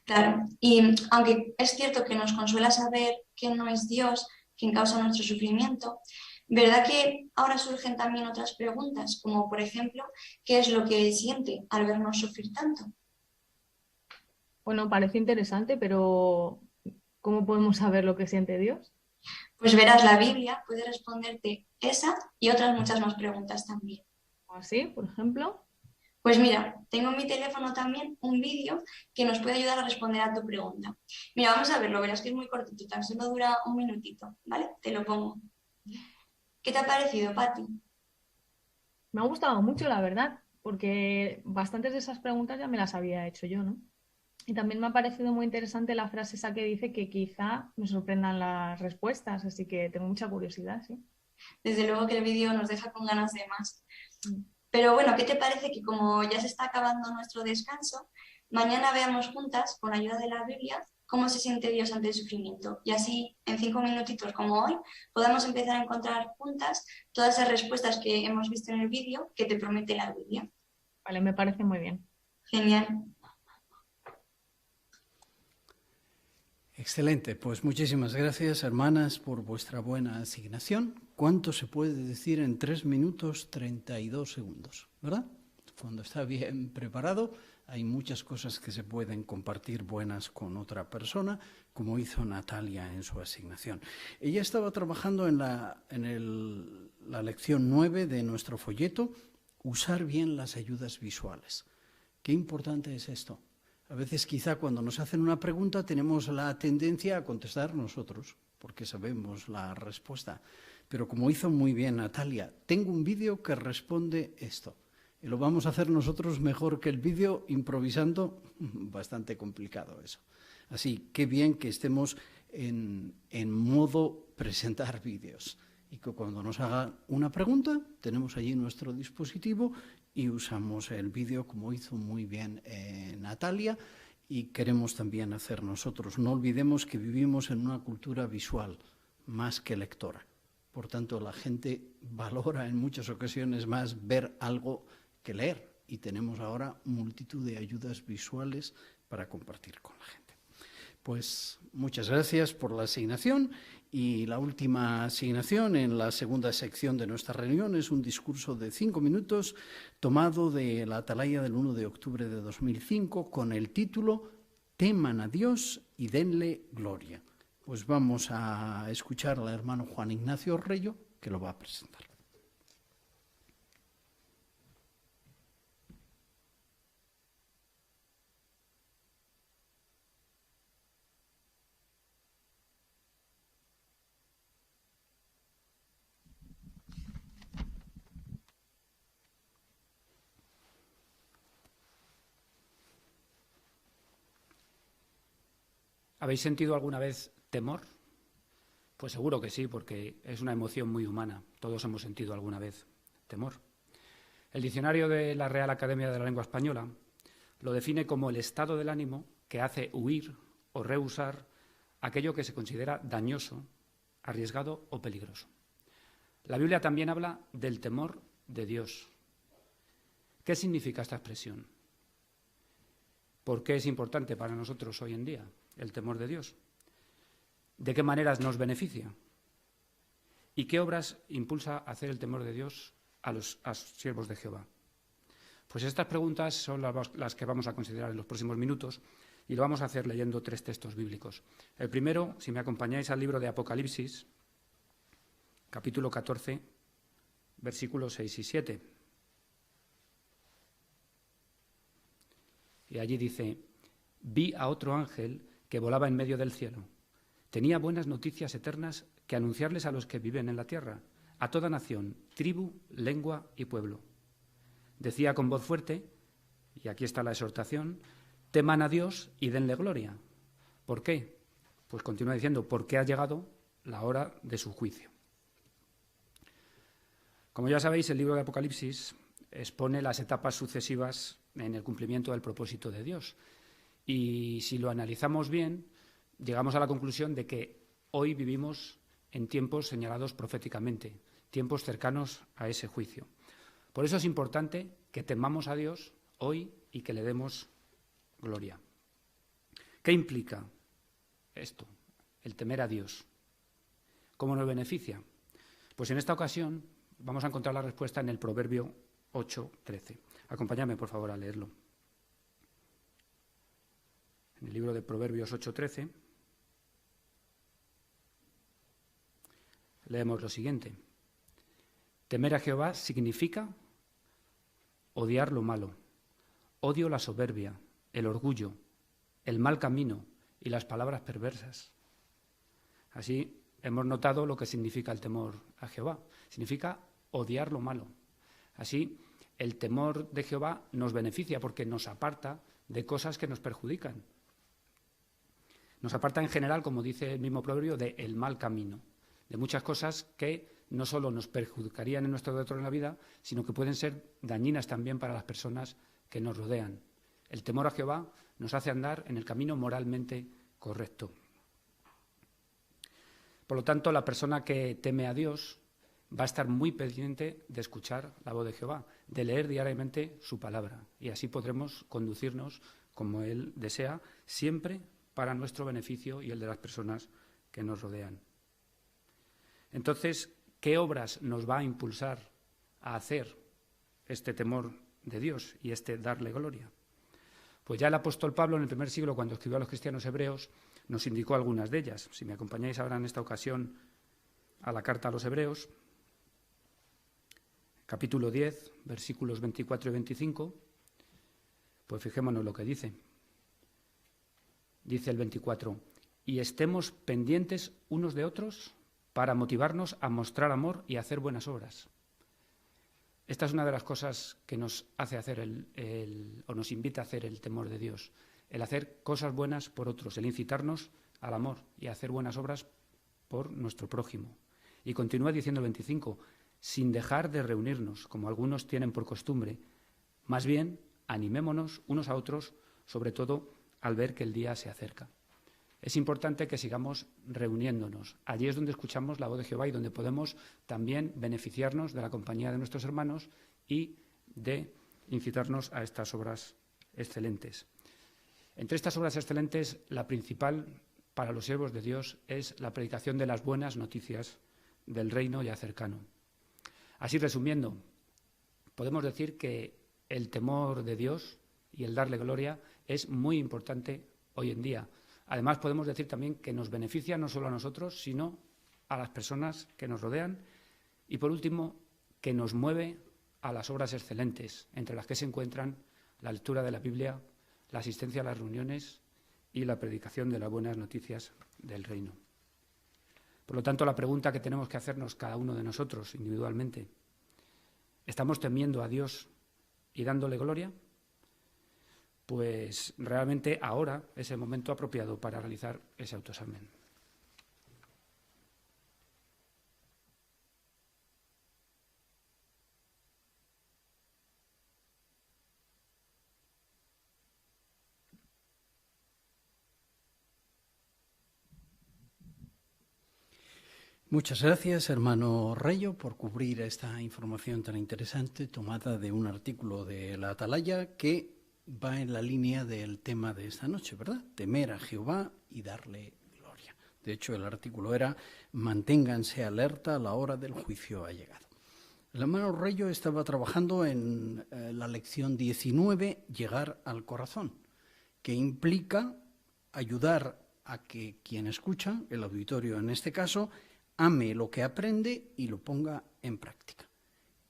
Claro, y aunque es cierto que nos consuela saber que no es Dios quien causa nuestro sufrimiento, ¿verdad que ahora surgen también otras preguntas, como por ejemplo, ¿qué es lo que Él siente al vernos sufrir tanto? Bueno, parece interesante, pero ¿cómo podemos saber lo que siente Dios? Pues verás, la Biblia puede responderte esa y otras muchas más preguntas también. ¿Así, por ejemplo? Pues mira, tengo en mi teléfono también un vídeo que nos puede ayudar a responder a tu pregunta. Mira, vamos a verlo, verás que es muy cortito, tan solo dura un minutito, ¿vale? Te lo pongo. ¿Qué te ha parecido, Pati? Me ha gustado mucho, la verdad, porque bastantes de esas preguntas ya me las había hecho yo, ¿no? Y también me ha parecido muy interesante la frase esa que dice que quizá me sorprendan las respuestas, así que tengo mucha curiosidad, sí. Desde luego que el vídeo nos deja con ganas de más. Pero bueno, ¿qué te parece que como ya se está acabando nuestro descanso, mañana veamos juntas, con ayuda de la Biblia, cómo se siente Dios ante el sufrimiento? Y así, en 5 minutitos como hoy, podamos empezar a encontrar juntas todas esas respuestas que hemos visto en el vídeo que te promete la Biblia. Vale, me parece muy bien. Genial. Excelente, pues muchísimas gracias, hermanas, por vuestra buena asignación. ¿Cuánto se puede decir en 3 minutos 32 segundos? ¿Verdad? Cuando está bien preparado, hay muchas cosas que se pueden compartir buenas con otra persona, como hizo Natalia en su asignación. Ella estaba trabajando en la lección 9 de nuestro folleto, usar bien las ayudas visuales. Qué importante es esto. A veces quizá cuando nos hacen una pregunta tenemos la tendencia a contestar nosotros, porque sabemos la respuesta. Pero como hizo muy bien Natalia, tengo un vídeo que responde esto. Y lo vamos a hacer nosotros mejor que el vídeo, improvisando, bastante complicado eso. Así, qué bien que estemos en modo presentar vídeos. Y que cuando nos hagan una pregunta, tenemos allí nuestro dispositivo y usamos el vídeo como hizo muy bien Natalia y queremos también hacer nosotros. No olvidemos que vivimos en una cultura visual más que lectora. Por tanto, la gente valora en muchas ocasiones más ver algo que leer, y tenemos ahora multitud de ayudas visuales para compartir con la gente. Pues muchas gracias por la asignación, y la última asignación en la segunda sección de nuestra reunión es un discurso de 5 minutos tomado de la Atalaya del 1 de octubre de 2005 con el título «Teman a Dios y denle gloria». Pues vamos a escuchar al hermano Juan Ignacio Reyo, que lo va a presentar. ¿Habéis sentido alguna vez temor? Pues seguro que sí, porque es una emoción muy humana. Todos hemos sentido alguna vez temor. El diccionario de la Real Academia de la Lengua Española lo define como el estado del ánimo que hace huir o rehusar aquello que se considera dañoso, arriesgado o peligroso. La Biblia también habla del temor de Dios. ¿Qué significa esta expresión? ¿Por qué es importante para nosotros hoy en día el temor de Dios? ¿De qué maneras nos beneficia? ¿Y qué obras impulsa a hacer el temor de Dios a los siervos de Jehová? Pues estas preguntas son las que vamos a considerar en los próximos minutos, y lo vamos a hacer leyendo 3 textos bíblicos. El primero, si me acompañáis al libro de Apocalipsis, capítulo 14, versículos 6 y 7. Y allí dice: «Vi a otro ángel que volaba en medio del cielo. Tenía buenas noticias eternas que anunciarles a los que viven en la tierra, a toda nación, tribu, lengua y pueblo. Decía con voz fuerte», y aquí está la exhortación: «Teman a Dios y denle gloria». ¿Por qué? Pues continúa diciendo: «Porque ha llegado la hora de su juicio». Como ya sabéis, el libro de Apocalipsis expone las etapas sucesivas en el cumplimiento del propósito de Dios. Y si lo analizamos bien, llegamos a la conclusión de que hoy vivimos en tiempos señalados proféticamente, tiempos cercanos a ese juicio. Por eso es importante que temamos a Dios hoy y que le demos gloria. ¿Qué implica esto, el temer a Dios? ¿Cómo nos beneficia? Pues en esta ocasión vamos a encontrar la respuesta en el Proverbio 8:13. Acompáñame, por favor, a leerlo. En el libro de Proverbios 8:13 leemos lo siguiente: «Temer a Jehová significa odiar lo malo. Odio la soberbia, el orgullo, el mal camino y las palabras perversas». Así hemos notado lo que significa el temor a Jehová. Significa odiar lo malo. Así, el temor de Jehová nos beneficia porque nos aparta de cosas que nos perjudican. Nos aparta en general, como dice el mismo proverbio, del mal camino, de muchas cosas que no solo nos perjudicarían en nuestro dentro en la vida, sino que pueden ser dañinas también para las personas que nos rodean. El temor a Jehová nos hace andar en el camino moralmente correcto. Por lo tanto, la persona que teme a Dios va a estar muy pendiente de escuchar la voz de Jehová, de leer diariamente su palabra, y así podremos conducirnos como Él desea, siempre para nuestro beneficio y el de las personas que nos rodean. Entonces, ¿qué obras nos va a impulsar a hacer este temor de Dios y este darle gloria? Pues ya el apóstol Pablo en el primer siglo, cuando escribió a los cristianos hebreos, nos indicó algunas de ellas. Si me acompañáis ahora en esta ocasión a la carta a los hebreos, capítulo 10, versículos 24 y 25, pues fijémonos lo que dice. Dice el 24: «Y estemos pendientes unos de otros para motivarnos a mostrar amor y a hacer buenas obras». Esta es una de las cosas que nos hace hacer o nos invita a hacer el temor de Dios, el hacer cosas buenas por otros, el incitarnos al amor y a hacer buenas obras por nuestro prójimo. Y continúa diciendo el 25: «Sin dejar de reunirnos, como algunos tienen por costumbre, más bien animémonos unos a otros, sobre todo al ver que el día se acerca. Es importante que sigamos reuniéndonos. Allí es donde escuchamos la voz de Jehová y donde podemos también beneficiarnos de la compañía de nuestros hermanos y de incitarnos a estas obras excelentes. Entre estas obras excelentes, la principal para los siervos de Dios es la predicación de las buenas noticias del reino ya cercano. Así, resumiendo, podemos decir que el temor de Dios y el darle gloria es muy importante hoy en día. Además, podemos decir también que nos beneficia no solo a nosotros, sino a las personas que nos rodean. Y, por último, que nos mueve a las obras excelentes, entre las que se encuentran la lectura de la Biblia, la asistencia a las reuniones y la predicación de las buenas noticias del reino. Por lo tanto, la pregunta que tenemos que hacernos cada uno de nosotros individualmente, ¿estamos temiendo a Dios y dándole gloria? Pues realmente ahora es el momento apropiado para realizar ese autoexamen. Muchas gracias, hermano Reyo, por cubrir esta información tan interesante tomada de un artículo de la Atalaya que va en la línea del tema de esta noche, ¿verdad? Temer a Jehová y darle gloria. De hecho, el artículo era manténganse alerta, la hora del juicio ha llegado. El hermano Reyo estaba trabajando en la lección 19, llegar al corazón, que implica ayudar a que quien escucha, el auditorio en este caso, ame lo que aprende y lo ponga en práctica.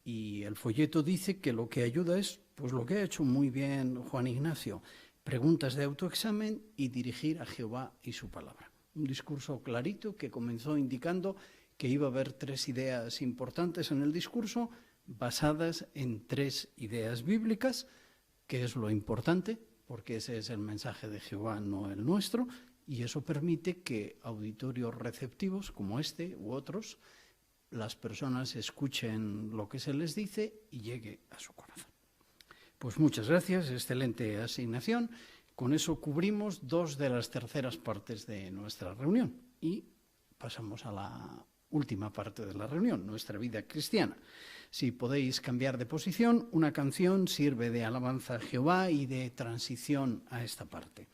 Y el folleto dice que lo que ayuda es, pues lo que ha hecho muy bien Juan Ignacio, preguntas de autoexamen y dirigir a Jehová y su palabra. Un discurso clarito que comenzó indicando que iba a haber 3 ideas importantes en el discurso, basadas en 3 ideas bíblicas, que es lo importante, porque ese es el mensaje de Jehová, no el nuestro, y eso permite que auditorios receptivos como este u otros, las personas escuchen lo que se les dice y llegue a su corazón. Pues muchas gracias, excelente asignación. Con eso cubrimos 2 de las terceras partes de nuestra reunión y pasamos a la última parte de la reunión, nuestra vida cristiana. Si podéis cambiar de posición, una canción sirve de alabanza a Jehová y de transición a esta parte.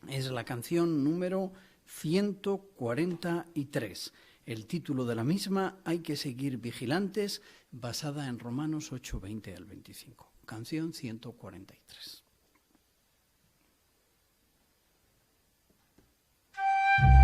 Es la canción número 143. El título de la misma, Hay que seguir vigilantes, basada en Romanos 8, 20 al 25. Canción 143. Thank you.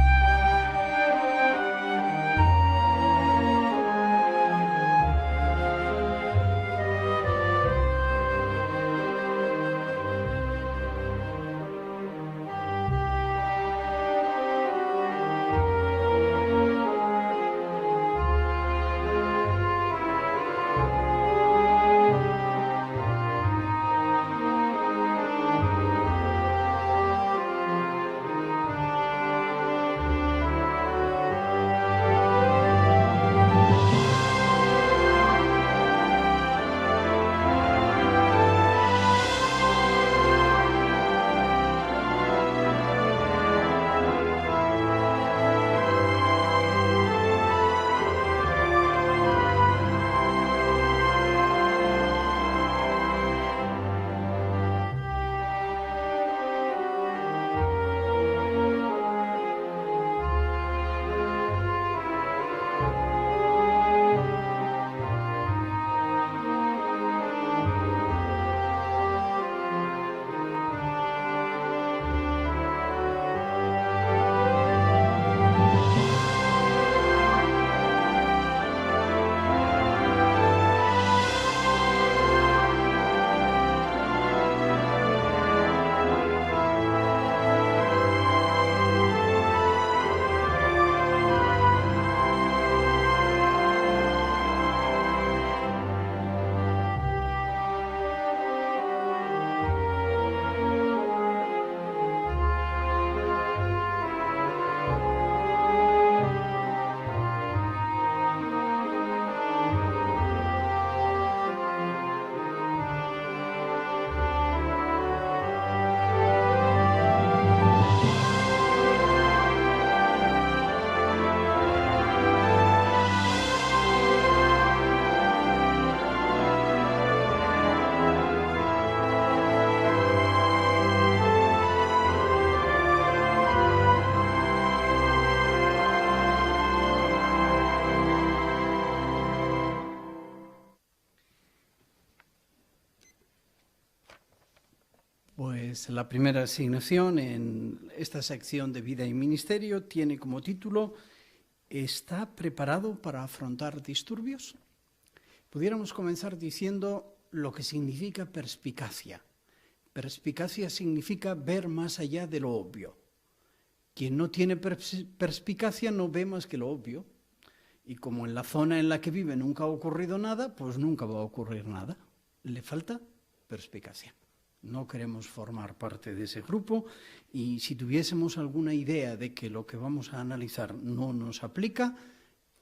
Pues la primera asignación en esta sección de vida y ministerio tiene como título ¿Está preparado para afrontar disturbios? Pudiéramos comenzar diciendo lo que significa perspicacia. Perspicacia significa ver más allá de lo obvio. Quien no tiene perspicacia no ve más que lo obvio. Y como en la zona en la que vive nunca ha ocurrido nada, pues nunca va a ocurrir nada. Le falta perspicacia. No queremos formar parte de ese grupo y si tuviésemos alguna idea de que lo que vamos a analizar no nos aplica,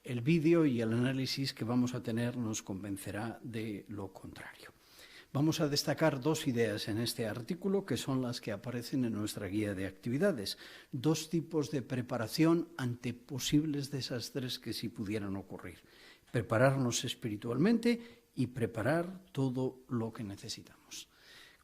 el vídeo y el análisis que vamos a tener nos convencerá de lo contrario. Vamos a destacar dos ideas en este artículo que son las que aparecen en nuestra guía de actividades. Dos tipos de preparación ante posibles desastres que sí pudieran ocurrir. Prepararnos espiritualmente y preparar todo lo que necesitamos.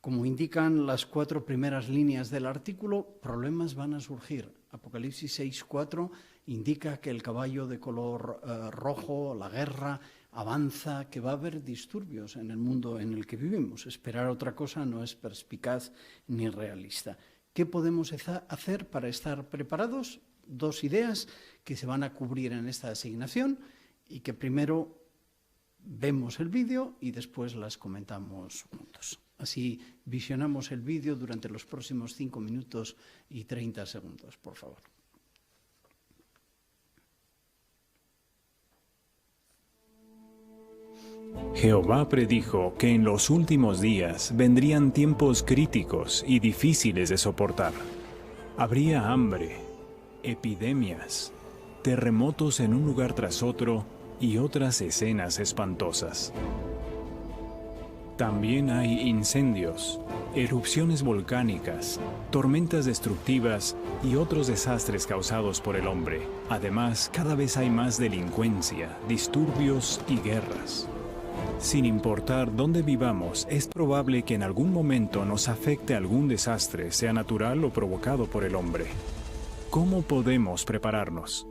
Como indican las 4 primeras líneas del artículo, problemas van a surgir. Apocalipsis 6:4 indica que el caballo de color rojo, la guerra, avanza, que va a haber disturbios en el mundo en el que vivimos. Esperar otra cosa no es perspicaz ni realista. ¿Qué podemos hacer para estar preparados? Dos ideas que se van a cubrir en esta asignación y que primero vemos el vídeo y después las comentamos juntos. Así visionamos el vídeo durante los próximos 5 minutos y 30 segundos, por favor. Jehová predijo que en los últimos días vendrían tiempos críticos y difíciles de soportar. Habría hambre, epidemias, terremotos en un lugar tras otro y otras escenas espantosas. También hay incendios, erupciones volcánicas, tormentas destructivas y otros desastres causados por el hombre. Además, cada vez hay más delincuencia, disturbios y guerras. Sin importar dónde vivamos, es probable que en algún momento nos afecte algún desastre, sea natural o provocado por el hombre. ¿Cómo podemos prepararnos?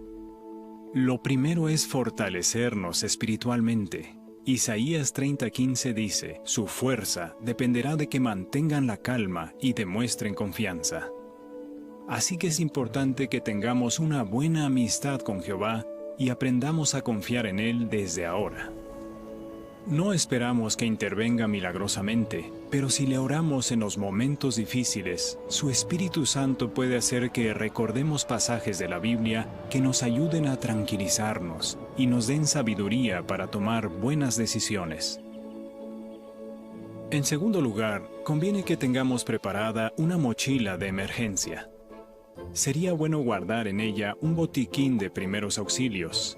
Lo primero es fortalecernos espiritualmente. Isaías 30:15 dice, su fuerza dependerá de que mantengan la calma y demuestren confianza. Así que es importante que tengamos una buena amistad con Jehová y aprendamos a confiar en Él desde ahora. No esperamos que intervenga milagrosamente, pero si le oramos en los momentos difíciles, su Espíritu Santo puede hacer que recordemos pasajes de la Biblia que nos ayuden a tranquilizarnos y nos den sabiduría para tomar buenas decisiones. En segundo lugar, conviene que tengamos preparada una mochila de emergencia. Sería bueno guardar en ella un botiquín de primeros auxilios,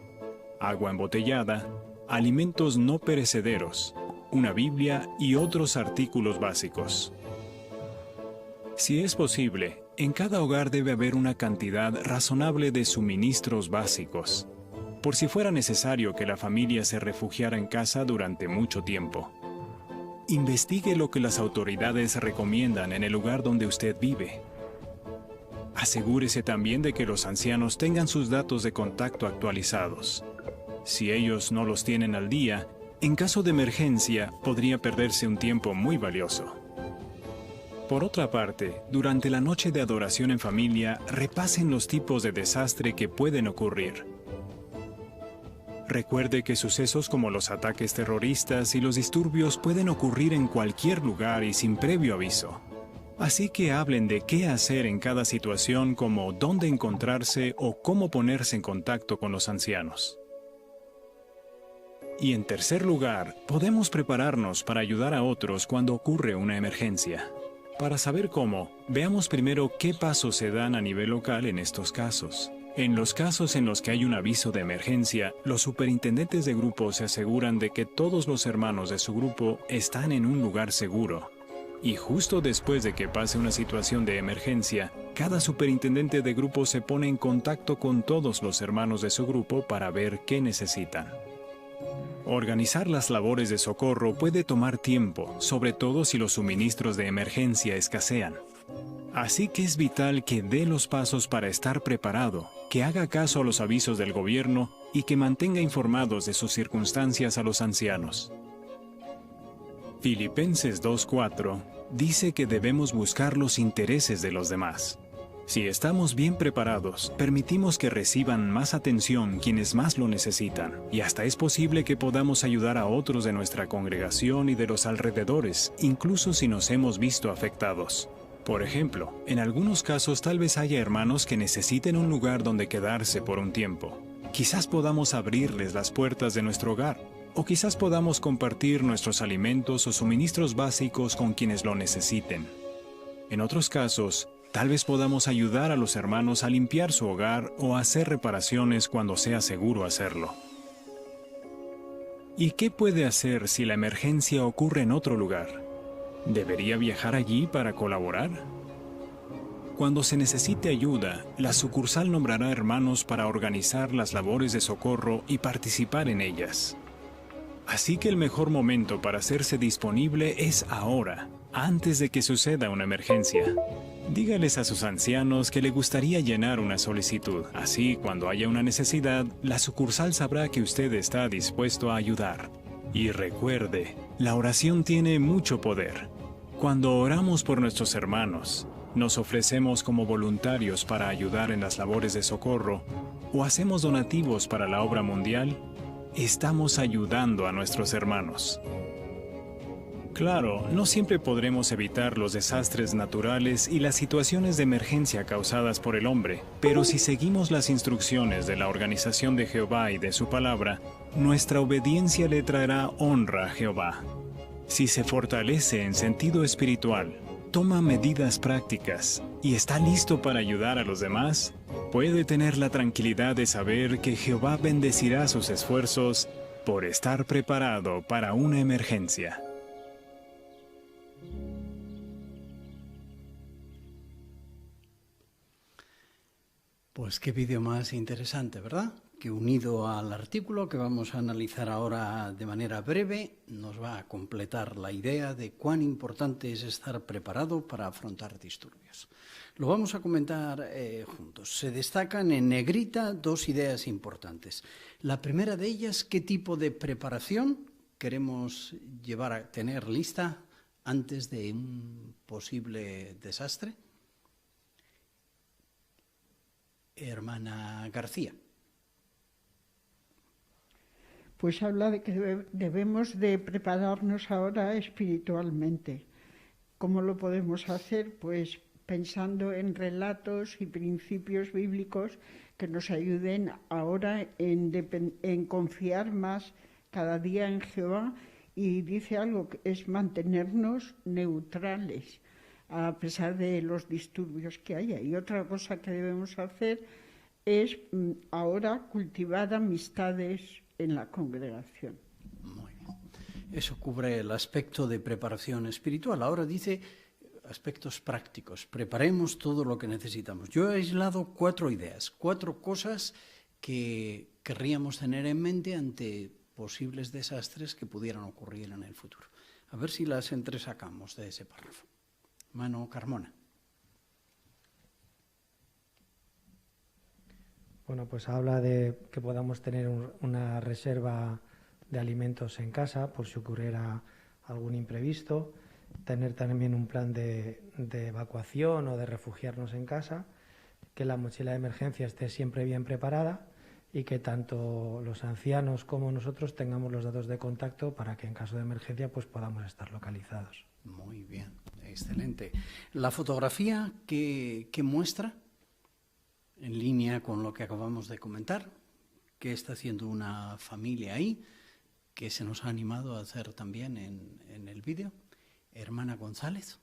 agua embotellada, alimentos no perecederos, una Biblia y otros artículos básicos. Si es posible, en cada hogar debe haber una cantidad razonable de suministros básicos, por si fuera necesario que la familia se refugiara en casa durante mucho tiempo. Investigue lo que las autoridades recomiendan en el lugar donde usted vive. Asegúrese también de que los ancianos tengan sus datos de contacto actualizados. Si ellos no los tienen al día, en caso de emergencia podría perderse un tiempo muy valioso. Por otra parte, durante la noche de adoración en familia, repasen los tipos de desastre que pueden ocurrir. Recuerde que sucesos como los ataques terroristas y los disturbios pueden ocurrir en cualquier lugar y sin previo aviso. Así que hablen de qué hacer en cada situación, como dónde encontrarse o cómo ponerse en contacto con los ancianos. Y en tercer lugar, podemos prepararnos para ayudar a otros cuando ocurre una emergencia. Para saber cómo, veamos primero qué pasos se dan a nivel local en estos casos. En los casos en los que hay un aviso de emergencia, los superintendentes de grupo se aseguran de que todos los hermanos de su grupo están en un lugar seguro. Y justo después de que pase una situación de emergencia, cada superintendente de grupo se pone en contacto con todos los hermanos de su grupo para ver qué necesitan. Organizar las labores de socorro puede tomar tiempo, sobre todo si los suministros de emergencia escasean. Así que es vital que dé los pasos para estar preparado, que haga caso a los avisos del gobierno y que mantenga informados de sus circunstancias a los ancianos. Filipenses 2:4 dice que debemos buscar los intereses de los demás. Si estamos bien preparados, permitimos que reciban más atención quienes más lo necesitan, y hasta es posible que podamos ayudar a otros de nuestra congregación y de los alrededores, incluso si nos hemos visto afectados. Por ejemplo, en algunos casos tal vez haya hermanos que necesiten un lugar donde quedarse por un tiempo. Quizás podamos abrirles las puertas de nuestro hogar, o quizás podamos compartir nuestros alimentos o suministros básicos con quienes lo necesiten. En otros casos, tal vez podamos ayudar a los hermanos a limpiar su hogar o a hacer reparaciones cuando sea seguro hacerlo. ¿Y qué puede hacer si la emergencia ocurre en otro lugar? ¿Debería viajar allí para colaborar? Cuando se necesite ayuda, la sucursal nombrará hermanos para organizar las labores de socorro y participar en ellas. Así que el mejor momento para hacerse disponible es ahora, antes de que suceda una emergencia. Dígales a sus ancianos que le gustaría llenar una solicitud. Así, cuando haya una necesidad, la sucursal sabrá que usted está dispuesto a ayudar. Y recuerde, la oración tiene mucho poder. Cuando oramos por nuestros hermanos, nos ofrecemos como voluntarios para ayudar en las labores de socorro o hacemos donativos para la obra mundial, estamos ayudando a nuestros hermanos. Claro, no siempre podremos evitar los desastres naturales y las situaciones de emergencia causadas por el hombre, pero si seguimos las instrucciones de la organización de Jehová y de su palabra, nuestra obediencia le traerá honra a Jehová. Si se fortalece en sentido espiritual, toma medidas prácticas y está listo para ayudar a los demás, puede tener la tranquilidad de saber que Jehová bendecirá sus esfuerzos por estar preparado para una emergencia. Pues qué vídeo más interesante, ¿verdad? Que unido al artículo que vamos a analizar ahora de manera breve, nos va a completar la idea de cuán importante es estar preparado para afrontar disturbios. Lo vamos a comentar juntos. Se destacan en negrita dos ideas importantes. La primera de ellas, ¿qué tipo de preparación queremos llevar a tener lista antes de un posible desastre? Hermana García. Pues habla de que debemos de prepararnos ahora espiritualmente. ¿Cómo lo podemos hacer? Pues pensando en relatos y principios bíblicos que nos ayuden ahora en confiar más cada día en Jehová, y dice algo que es mantenernos neutrales a pesar de los disturbios que haya. Y otra cosa que debemos hacer es ahora cultivar amistades en la congregación. Muy bien. Eso cubre el aspecto de preparación espiritual. Ahora dice aspectos prácticos. Preparemos todo lo que necesitamos. Yo he aislado 4 ideas, 4 cosas que querríamos tener en mente ante posibles desastres que pudieran ocurrir en el futuro. A ver si las entresacamos de ese párrafo. Mano Carmona. Bueno, pues habla de que podamos tener una reserva de alimentos en casa por si ocurriera algún imprevisto, tener también un plan de evacuación o de refugiarnos en casa, que la mochila de emergencia esté siempre bien preparada y que tanto los ancianos como nosotros tengamos los datos de contacto para que en caso de emergencia pues podamos estar localizados. Muy bien, excelente. La fotografía que muestra, en línea con lo que acabamos de comentar, que está haciendo una familia ahí, que se nos ha animado a hacer también en el vídeo. Hermana González,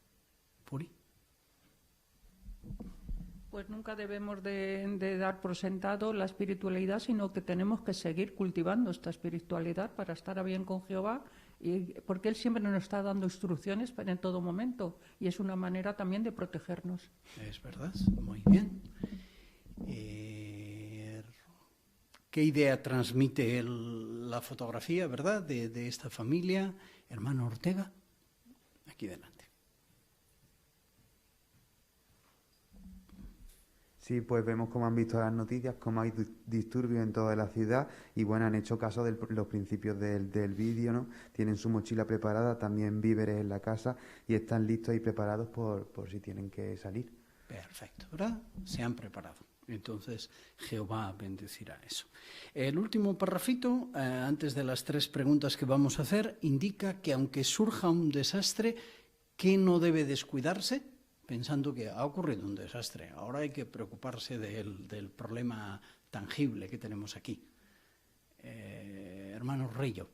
Puri. Pues nunca debemos de dar por sentado la espiritualidad, sino que tenemos que seguir cultivando esta espiritualidad para estar a bien con Jehová, porque Él siempre nos está dando instrucciones en todo momento, y es una manera también de protegernos. Es verdad, muy bien. ¿Qué idea transmite la fotografía, verdad, de esta familia? Hermano Ortega, aquí delante. Sí, pues vemos cómo han visto las noticias, cómo hay disturbios en toda la ciudad y bueno, han hecho caso de los principios del vídeo, ¿no? Tienen su mochila preparada, también víveres en la casa y están listos y preparados por si tienen que salir. Perfecto, ¿verdad? Se han preparado. Entonces, Jehová bendecirá eso. El último parrafito, antes de las 3 preguntas que vamos a hacer, indica que aunque surja un desastre, ¿qué no debe descuidarse? Pensando que ha ocurrido un desastre, ahora hay que preocuparse del problema tangible que tenemos aquí. Hermano Rillo,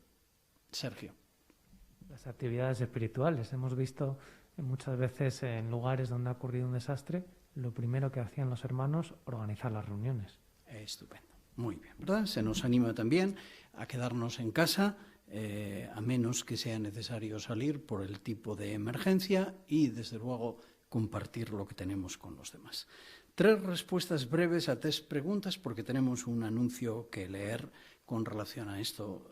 Sergio. Las actividades espirituales. Hemos visto muchas veces en lugares donde ha ocurrido un desastre, lo primero que hacían los hermanos, organizar las reuniones. Estupendo, muy bien, ¿verdad? Se nos anima también a quedarnos en casa, a menos que sea necesario salir por el tipo de emergencia y, desde luego, compartir lo que tenemos con los demás. 3 respuestas breves a 3 preguntas, porque tenemos un anuncio que leer con relación a esto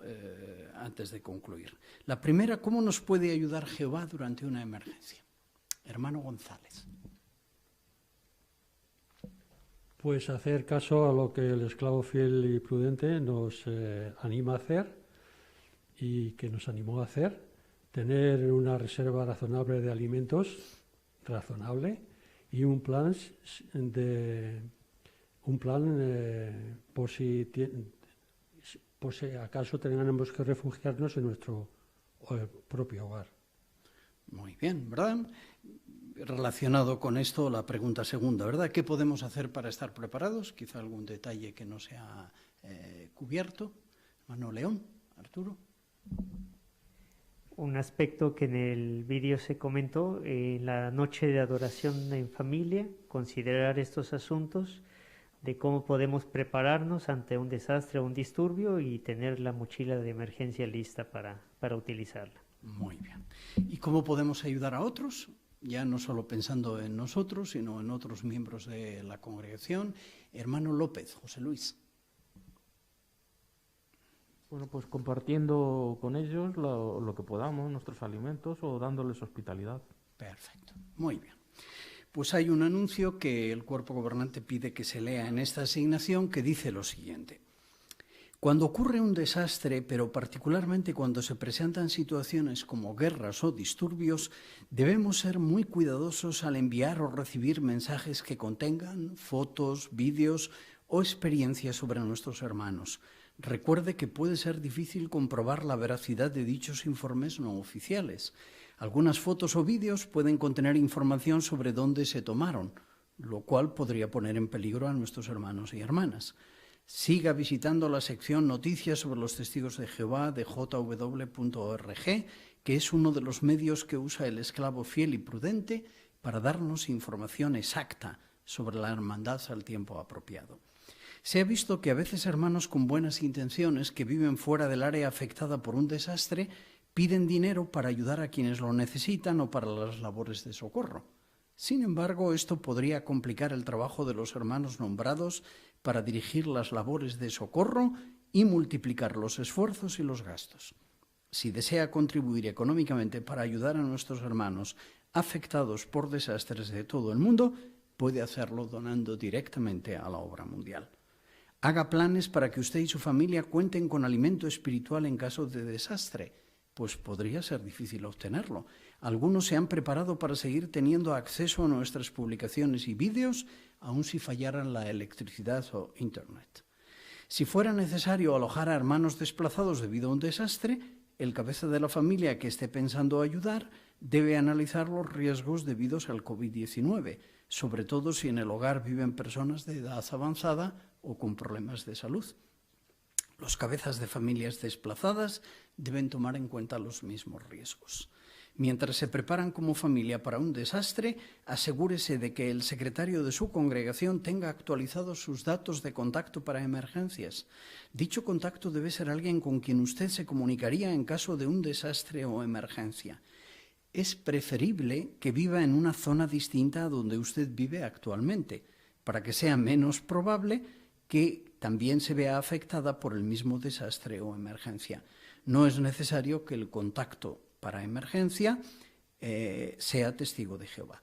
antes de concluir. La primera, ¿cómo nos puede ayudar Jehová durante una emergencia? Hermano González. Pues hacer caso a lo que el esclavo fiel y prudente nos anima a hacer y que nos animó a hacer, tener una reserva razonable de alimentos, razonable, y un plan por si acaso tenemos que refugiarnos en nuestro propio hogar. Muy bien, ¿verdad? Relacionado con esto, la pregunta segunda, ¿verdad? ¿Qué podemos hacer para estar preparados? Quizá algún detalle que no se ha cubierto. Hermano León, Arturo. Un aspecto que en el vídeo se comentó, en la noche de adoración en familia, considerar estos asuntos de cómo podemos prepararnos ante un desastre o un disturbio y tener la mochila de emergencia lista para utilizarla. Muy bien. ¿Y cómo podemos ayudar a otros? Ya no solo pensando en nosotros, sino en otros miembros de la congregación. Hermano López, José Luis. Bueno, pues compartiendo con ellos lo que podamos, nuestros alimentos, o dándoles hospitalidad. Perfecto, muy bien. Pues hay un anuncio que el cuerpo gobernante pide que se lea en esta asignación que dice lo siguiente. Cuando ocurre un desastre, pero particularmente cuando se presentan situaciones como guerras o disturbios, debemos ser muy cuidadosos al enviar o recibir mensajes que contengan fotos, vídeos o experiencias sobre nuestros hermanos. Recuerde que puede ser difícil comprobar la veracidad de dichos informes no oficiales. Algunas fotos o vídeos pueden contener información sobre dónde se tomaron, lo cual podría poner en peligro a nuestros hermanos y hermanas. Siga visitando la sección Noticias sobre los Testigos de Jehová de jw.org, que es uno de los medios que usa el esclavo fiel y prudente para darnos información exacta sobre la hermandad al tiempo apropiado. Se ha visto que a veces hermanos con buenas intenciones que viven fuera del área afectada por un desastre piden dinero para ayudar a quienes lo necesitan o para las labores de socorro. Sin embargo, esto podría complicar el trabajo de los hermanos nombrados para dirigir las labores de socorro y multiplicar los esfuerzos y los gastos. Si desea contribuir económicamente para ayudar a nuestros hermanos afectados por desastres de todo el mundo, puede hacerlo donando directamente a la obra mundial. Haga planes para que usted y su familia cuenten con alimento espiritual en caso de desastre, pues podría ser difícil obtenerlo. Algunos se han preparado para seguir teniendo acceso a nuestras publicaciones y vídeos, aun si fallaran la electricidad o Internet. Si fuera necesario alojar a hermanos desplazados debido a un desastre, el cabeza de la familia que esté pensando ayudar debe analizar los riesgos debidos al COVID-19, sobre todo si en el hogar viven personas de edad avanzada o con problemas de salud. Los cabezas de familias desplazadas deben tomar en cuenta los mismos riesgos. Mientras se preparan como familia para un desastre, asegúrese de que el secretario de su congregación tenga actualizados sus datos de contacto para emergencias. Dicho contacto debe ser alguien con quien usted se comunicaría en caso de un desastre o emergencia. Es preferible que viva en una zona distinta a donde usted vive actualmente, para que sea menos probable que también se vea afectada por el mismo desastre o emergencia. No es necesario que el contacto para emergencia sea testigo de Jehová.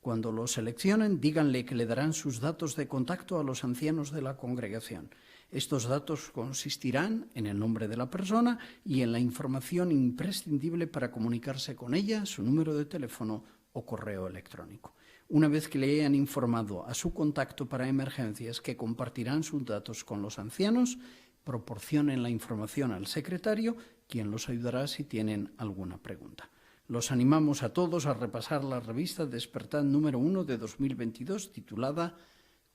Cuando lo seleccionen, díganle que le darán sus datos de contacto a los ancianos de la congregación. Estos datos consistirán en el nombre de la persona y en la información imprescindible para comunicarse con ella, su número de teléfono o correo electrónico. Una vez que le hayan informado a su contacto para emergencias que compartirán sus datos con los ancianos, proporcionen la información al secretario, quien los ayudará si tienen alguna pregunta. Los animamos a todos a repasar la revista Despertad número 1 de 2022, titulada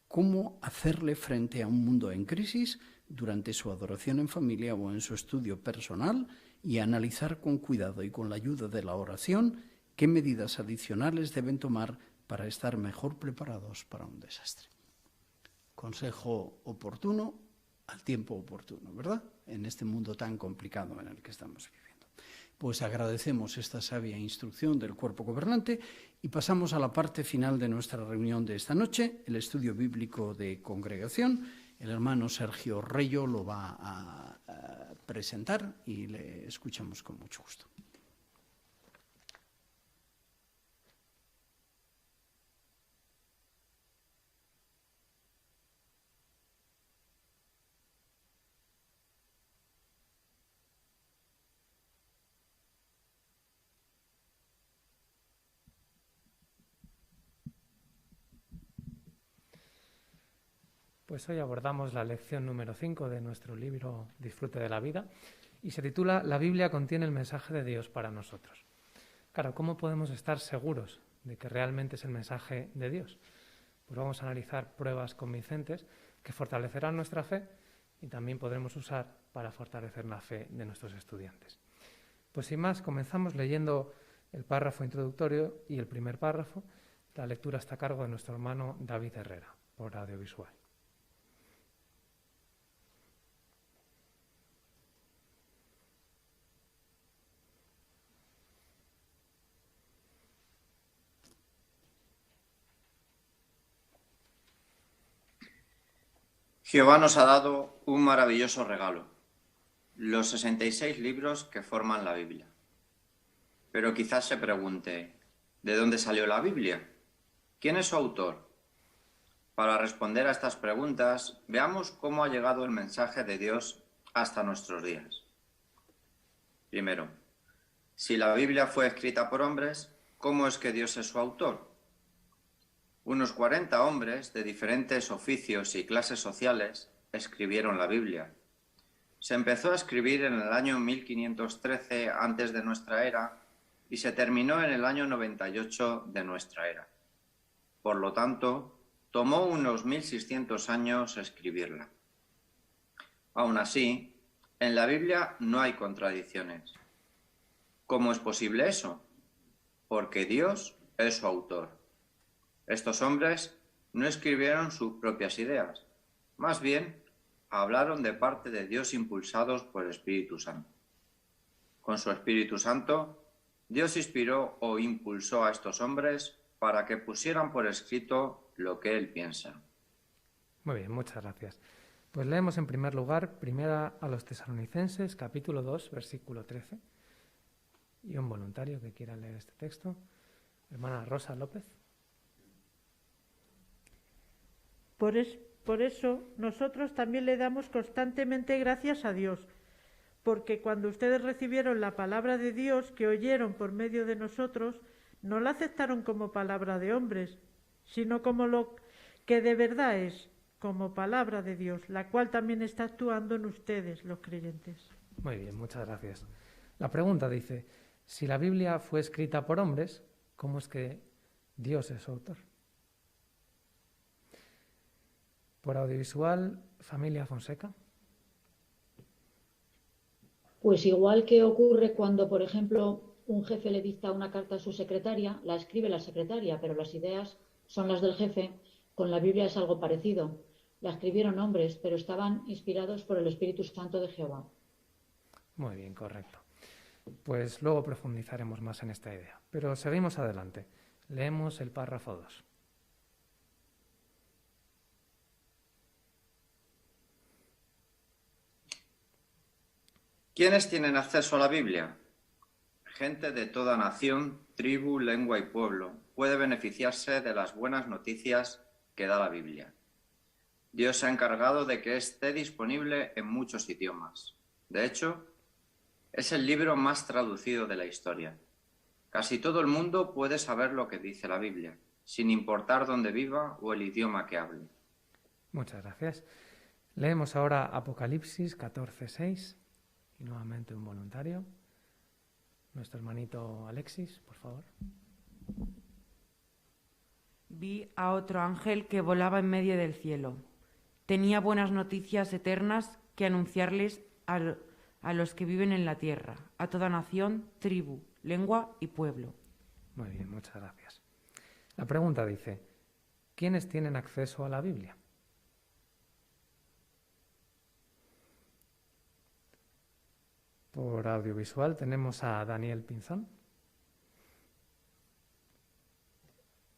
¿Cómo hacerle frente a un mundo en crisis?, durante su adoración en familia o en su estudio personal, y analizar con cuidado y con la ayuda de la oración qué medidas adicionales deben tomar para estar mejor preparados para un desastre. Consejo oportuno al tiempo oportuno, ¿verdad? En este mundo tan complicado en el que estamos viviendo. Pues agradecemos esta sabia instrucción del cuerpo gobernante y pasamos a la parte final de nuestra reunión de esta noche, el estudio bíblico de congregación. El hermano Sergio Reyo lo va a presentar y le escuchamos con mucho gusto. Pues hoy abordamos la lección número 5 de nuestro libro Disfrute de la vida y se titula La Biblia contiene el mensaje de Dios para nosotros. Claro, ¿cómo podemos estar seguros de que realmente es el mensaje de Dios? Pues vamos a analizar pruebas convincentes que fortalecerán nuestra fe y también podremos usar para fortalecer la fe de nuestros estudiantes. Pues sin más, comenzamos leyendo el párrafo introductorio y el primer párrafo. La lectura está a cargo de nuestro hermano David Herrera, por audiovisual. Jehová nos ha dado un maravilloso regalo, los 66 libros que forman la Biblia. Pero quizás se pregunte, ¿de dónde salió la Biblia? ¿Quién es su autor? Para responder a estas preguntas, veamos cómo ha llegado el mensaje de Dios hasta nuestros días. Primero, si la Biblia fue escrita por hombres, ¿cómo es que Dios es su autor? Unos 40 hombres de diferentes oficios y clases sociales escribieron la Biblia. Se empezó a escribir en el año 1513 antes de nuestra era y se terminó en el año 98 de nuestra era. Por lo tanto, tomó unos 1600 años escribirla. Aún así, en la Biblia no hay contradicciones. ¿Cómo es posible eso? Porque Dios es su autor. Estos hombres no escribieron sus propias ideas, más bien hablaron de parte de Dios impulsados por el Espíritu Santo. Con su Espíritu Santo, Dios inspiró o impulsó a estos hombres para que pusieran por escrito lo que Él piensa. Muy bien, muchas gracias. Pues leemos en primer lugar, primera a los Tesalonicenses, capítulo 2, versículo 13. Y un voluntario que quiera leer este texto. Hermana Rosa López. Por eso nosotros también le damos constantemente gracias a Dios, porque cuando ustedes recibieron la palabra de Dios que oyeron por medio de nosotros, no la aceptaron como palabra de hombres, sino como lo que de verdad es, como palabra de Dios, la cual también está actuando en ustedes, los creyentes. Muy bien, muchas gracias. La pregunta dice, si la Biblia fue escrita por hombres, ¿cómo es que Dios es su autor? Por audiovisual, Familia Fonseca. Pues igual que ocurre cuando, por ejemplo, un jefe le dicta una carta a su secretaria, la escribe la secretaria, pero las ideas son las del jefe, con la Biblia es algo parecido. La escribieron hombres, pero estaban inspirados por el Espíritu Santo de Jehová. Muy bien, correcto. Pues luego profundizaremos más en esta idea. Pero seguimos adelante. Leemos el párrafo 2. ¿Quiénes tienen acceso a la Biblia? Gente de toda nación, tribu, lengua y pueblo, puede beneficiarse de las buenas noticias que da la Biblia. Dios se ha encargado de que esté disponible en muchos idiomas. De hecho, es el libro más traducido de la historia. Casi todo el mundo puede saber lo que dice la Biblia, sin importar dónde viva o el idioma que hable. Muchas gracias. Leemos ahora Apocalipsis 14:6 y nuevamente un voluntario. Nuestro hermanito Alexis, por favor. Vi a otro ángel que volaba en medio del cielo. Tenía buenas noticias eternas que anunciarles a los que viven en la tierra, a toda nación, tribu, lengua y pueblo. Muy bien, muchas gracias. La pregunta dice, ¿quiénes tienen acceso a la Biblia? Por audiovisual tenemos a Daniel Pinzón.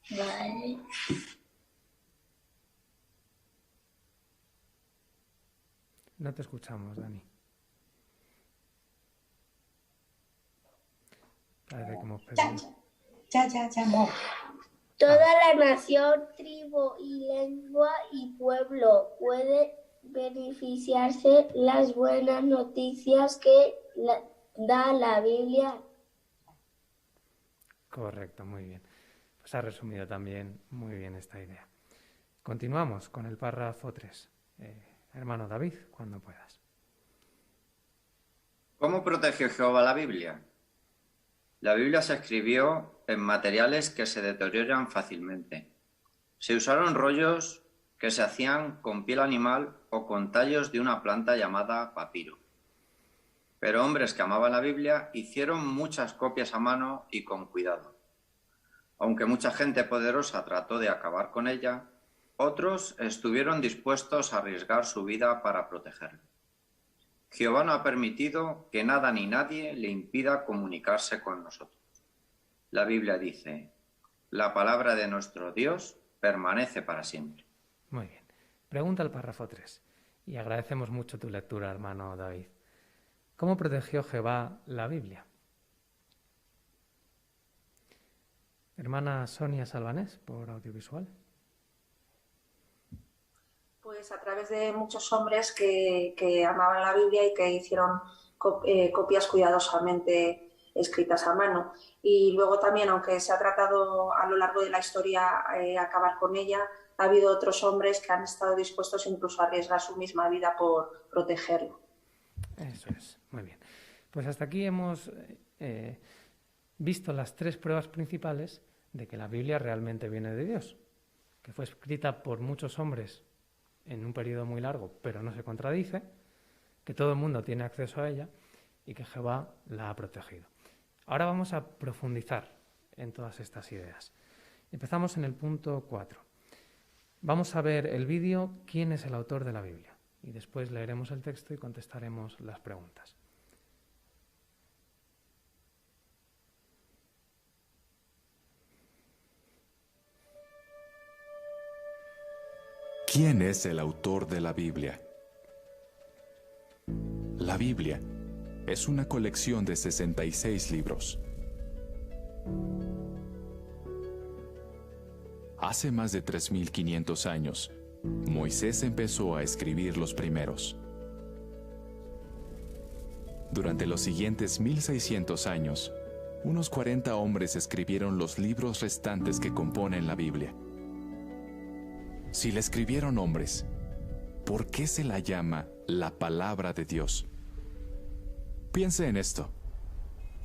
Vale. No te escuchamos, Dani. Parece que hemos perdido. Ya. Toda la nación, tribu y lengua y pueblo puede beneficiarse las buenas noticias que da la Biblia. Correcto, muy bien. Pues ha resumido también muy bien esta idea. Continuamos con el párrafo 3. Hermano David, cuando puedas. ¿Cómo protegió Jehová la Biblia? La Biblia se escribió en materiales que se deterioran fácilmente. Se usaron rollos que se hacían con piel animal o con tallos de una planta llamada papiro. Pero hombres que amaban la Biblia hicieron muchas copias a mano y con cuidado. Aunque mucha gente poderosa trató de acabar con ella, otros estuvieron dispuestos a arriesgar su vida para protegerla. Jehová no ha permitido que nada ni nadie le impida comunicarse con nosotros. La Biblia dice, la palabra de nuestro Dios permanece para siempre. Muy bien. Pregunta el párrafo 3. Y agradecemos mucho tu lectura, hermano David. ¿Cómo protegió Jehová la Biblia? Hermana Sonia Salvanés, por audiovisual. Pues a través de muchos hombres que amaban la Biblia y que hicieron copias cuidadosamente escritas a mano. Y luego también, aunque se ha tratado a lo largo de la historia acabar con ella, ha habido otros hombres que han estado dispuestos incluso a arriesgar su misma vida por protegerlo. Eso es, muy bien. Pues hasta aquí hemos visto las 3 pruebas principales de que la Biblia realmente viene de Dios, que fue escrita por muchos hombres en un periodo muy largo, pero no se contradice, que todo el mundo tiene acceso a ella y que Jehová la ha protegido. Ahora vamos a profundizar en todas estas ideas. Empezamos en el punto 4. Vamos a ver el vídeo ¿Quién es el autor de la Biblia? Y después leeremos el texto y contestaremos las preguntas. ¿Quién es el autor de la Biblia? La Biblia es una colección de 66 libros. Hace más de 3.500 años, Moisés empezó a escribir los primeros. Durante los siguientes 1.600 años, unos 40 hombres escribieron los libros restantes que componen la Biblia. Si la escribieron hombres, ¿por qué se la llama la palabra de Dios? Piense en esto.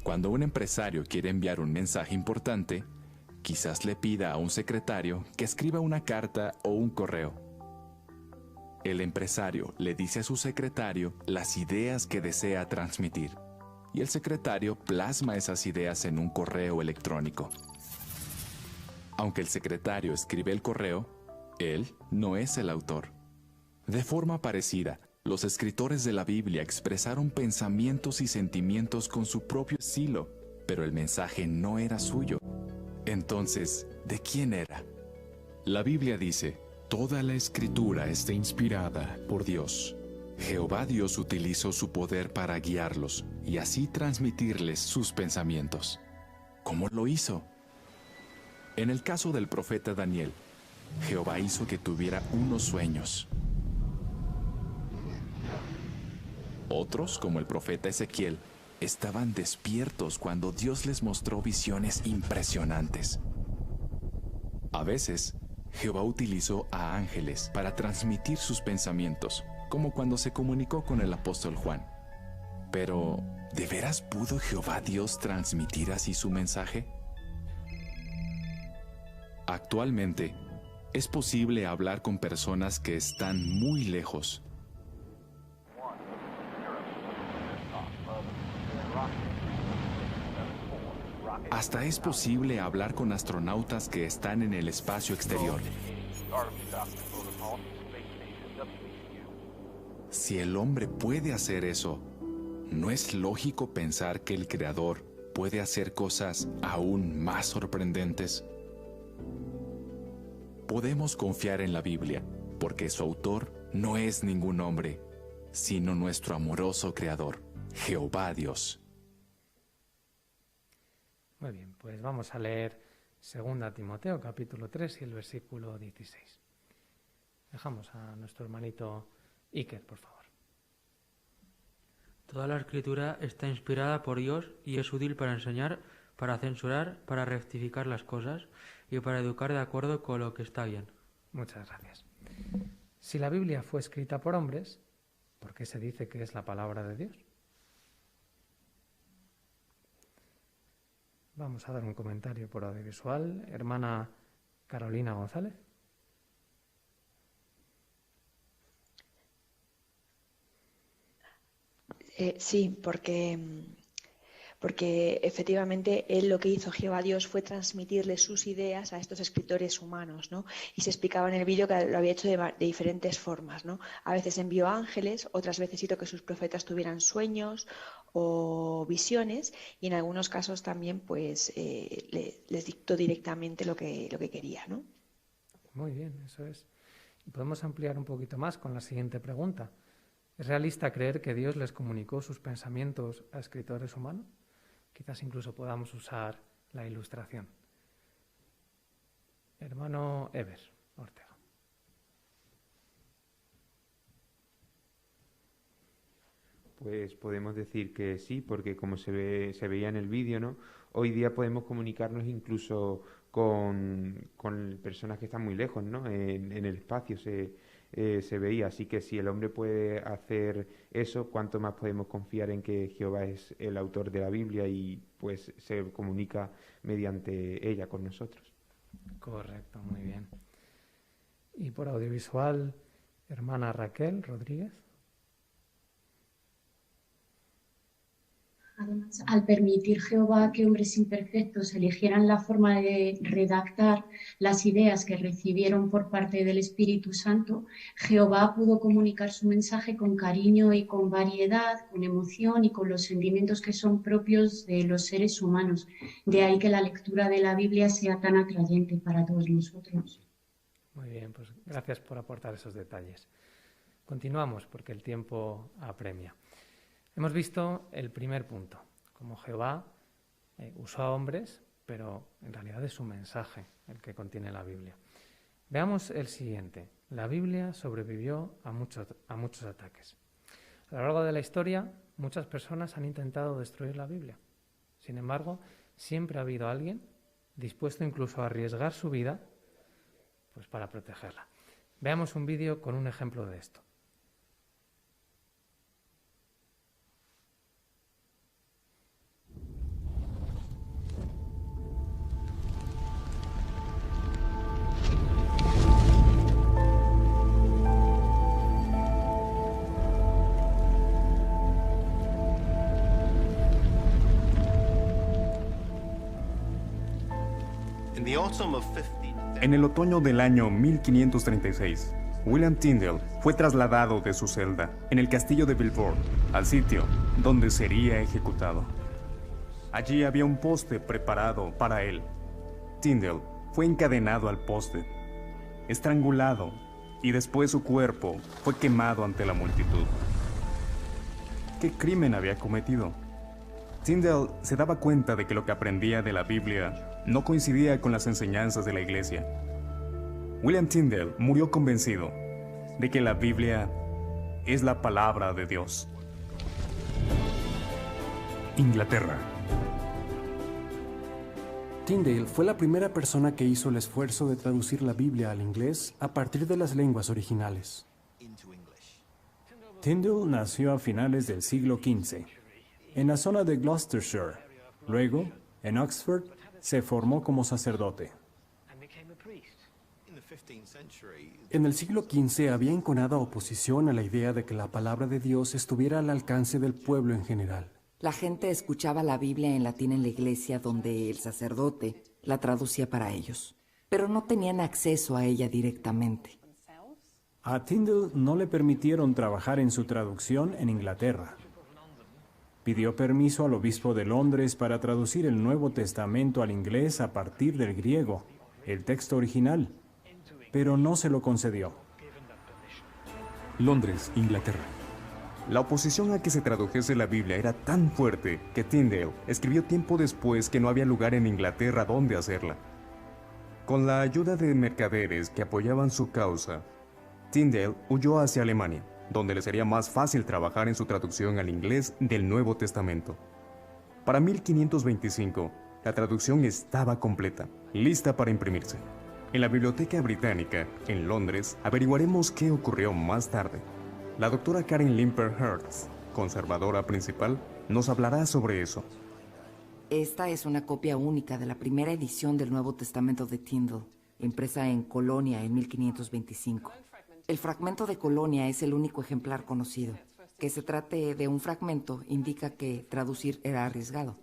Cuando un empresario quiere enviar un mensaje importante, quizás le pida a un secretario que escriba una carta o un correo. El empresario le dice a su secretario las ideas que desea transmitir, y el secretario plasma esas ideas en un correo electrónico. Aunque el secretario escribe el correo, él no es el autor. De forma parecida, los escritores de la Biblia expresaron pensamientos y sentimientos con su propio estilo, pero el mensaje no era suyo. Entonces, ¿de quién era? La Biblia dice, toda la escritura está inspirada por Dios. Jehová Dios utilizó su poder para guiarlos y así transmitirles sus pensamientos. ¿Cómo lo hizo? En el caso del profeta Daniel, Jehová hizo que tuviera unos sueños. Otros, como el profeta Ezequiel, estaban despiertos cuando Dios les mostró visiones impresionantes. A veces, Jehová utilizó a ángeles para transmitir sus pensamientos, como cuando se comunicó con el apóstol Juan. Pero, ¿de veras pudo Jehová Dios transmitir así su mensaje? Actualmente, es posible hablar con personas que están muy lejos. Hasta es posible hablar con astronautas que están en el espacio exterior. Si el hombre puede hacer eso, ¿no es lógico pensar que el Creador puede hacer cosas aún más sorprendentes? Podemos confiar en la Biblia, porque su autor no es ningún hombre, sino nuestro amoroso Creador, Jehová Dios. Muy bien, pues vamos a leer 2 Timoteo, capítulo 3 y el versículo 16. Dejamos a nuestro hermanito Iker, por favor. Toda la Escritura está inspirada por Dios y es útil para enseñar, para censurar, para rectificar las cosas y para educar de acuerdo con lo que está bien. Muchas gracias. Si la Biblia fue escrita por hombres, ¿por qué se dice que es la palabra de Dios? Vamos a dar un comentario por audiovisual. Hermana Carolina González. Sí, porque efectivamente él lo que hizo Jehová Dios fue transmitirle sus ideas a estos escritores humanos, ¿no? Y se explicaba en el vídeo que lo había hecho de diferentes formas, ¿no? A veces envió ángeles, otras veces hizo que sus profetas tuvieran sueños o visiones, y en algunos casos también pues les dictó directamente lo que quería, ¿no? Muy bien, eso es. Y podemos ampliar un poquito más con la siguiente pregunta. ¿Es realista creer que Dios les comunicó sus pensamientos a escritores humanos? Quizás incluso podamos usar la ilustración. Hermano Eber Ortega. Pues podemos decir que sí, porque como se veía en el vídeo, ¿no? Hoy día podemos comunicarnos incluso con personas que están muy lejos, ¿no? En el espacio se veía, así que si el hombre puede hacer eso, ¿cuánto más podemos confiar en que Jehová es el autor de la Biblia y pues se comunica mediante ella con nosotros? Correcto, muy bien. Y por audiovisual, hermana Raquel Rodríguez. Además, al permitir Jehová que hombres imperfectos eligieran la forma de redactar las ideas que recibieron por parte del Espíritu Santo, Jehová pudo comunicar su mensaje con cariño y con variedad, con emoción y con los sentimientos que son propios de los seres humanos. De ahí que la lectura de la Biblia sea tan atrayente para todos nosotros. Muy bien, pues gracias por aportar esos detalles. Continuamos porque el tiempo apremia. Hemos visto el primer punto, cómo Jehová usó a hombres, pero en realidad es su mensaje el que contiene la Biblia. Veamos el siguiente. La Biblia sobrevivió a muchos ataques. A lo largo de la historia, muchas personas han intentado destruir la Biblia. Sin embargo, siempre ha habido alguien dispuesto incluso a arriesgar su vida pues, para protegerla. Veamos un vídeo con un ejemplo de esto. En el otoño del año 1536, William Tyndale fue trasladado de su celda en el castillo de Belvoir al sitio donde sería ejecutado. Allí había un poste preparado para él. Tyndale fue encadenado al poste, estrangulado, y después su cuerpo fue quemado ante la multitud. ¿Qué crimen había cometido? Tyndale se daba cuenta de que lo que aprendía de la Biblia no coincidía con las enseñanzas de la Iglesia. William Tyndale murió convencido de que la Biblia es la palabra de Dios. Inglaterra. Tyndale fue la primera persona que hizo el esfuerzo de traducir la Biblia al inglés a partir de las lenguas originales. Tyndale nació a finales del siglo XV, en la zona de Gloucestershire. Luego, en Oxford, se formó como sacerdote. En el siglo XV había enconada oposición a la idea de que la palabra de Dios estuviera al alcance del pueblo en general. La gente escuchaba la Biblia en latín en la iglesia donde el sacerdote la traducía para ellos, pero no tenían acceso a ella directamente. A Tyndale no le permitieron trabajar en su traducción en Inglaterra. Pidió permiso al obispo de Londres para traducir el Nuevo Testamento al inglés a partir del griego, el texto original, pero no se lo concedió. Londres, Inglaterra. La oposición a que se tradujese la Biblia era tan fuerte que Tyndale escribió tiempo después que no había lugar en Inglaterra donde hacerla. Con la ayuda de mercaderes que apoyaban su causa, Tyndale huyó hacia Alemania, donde le sería más fácil trabajar en su traducción al inglés del Nuevo Testamento. Para 1525, la traducción estaba completa, lista para imprimirse. En la Biblioteca Británica, en Londres, averiguaremos qué ocurrió más tarde. La doctora Karen Limper Hertz, conservadora principal, nos hablará sobre eso. Esta es una copia única de la primera edición del Nuevo Testamento de Tyndale, impresa en Colonia en 1525. El fragmento de Colonia es el único ejemplar conocido. Que se trate de un fragmento indica que traducir era arriesgado.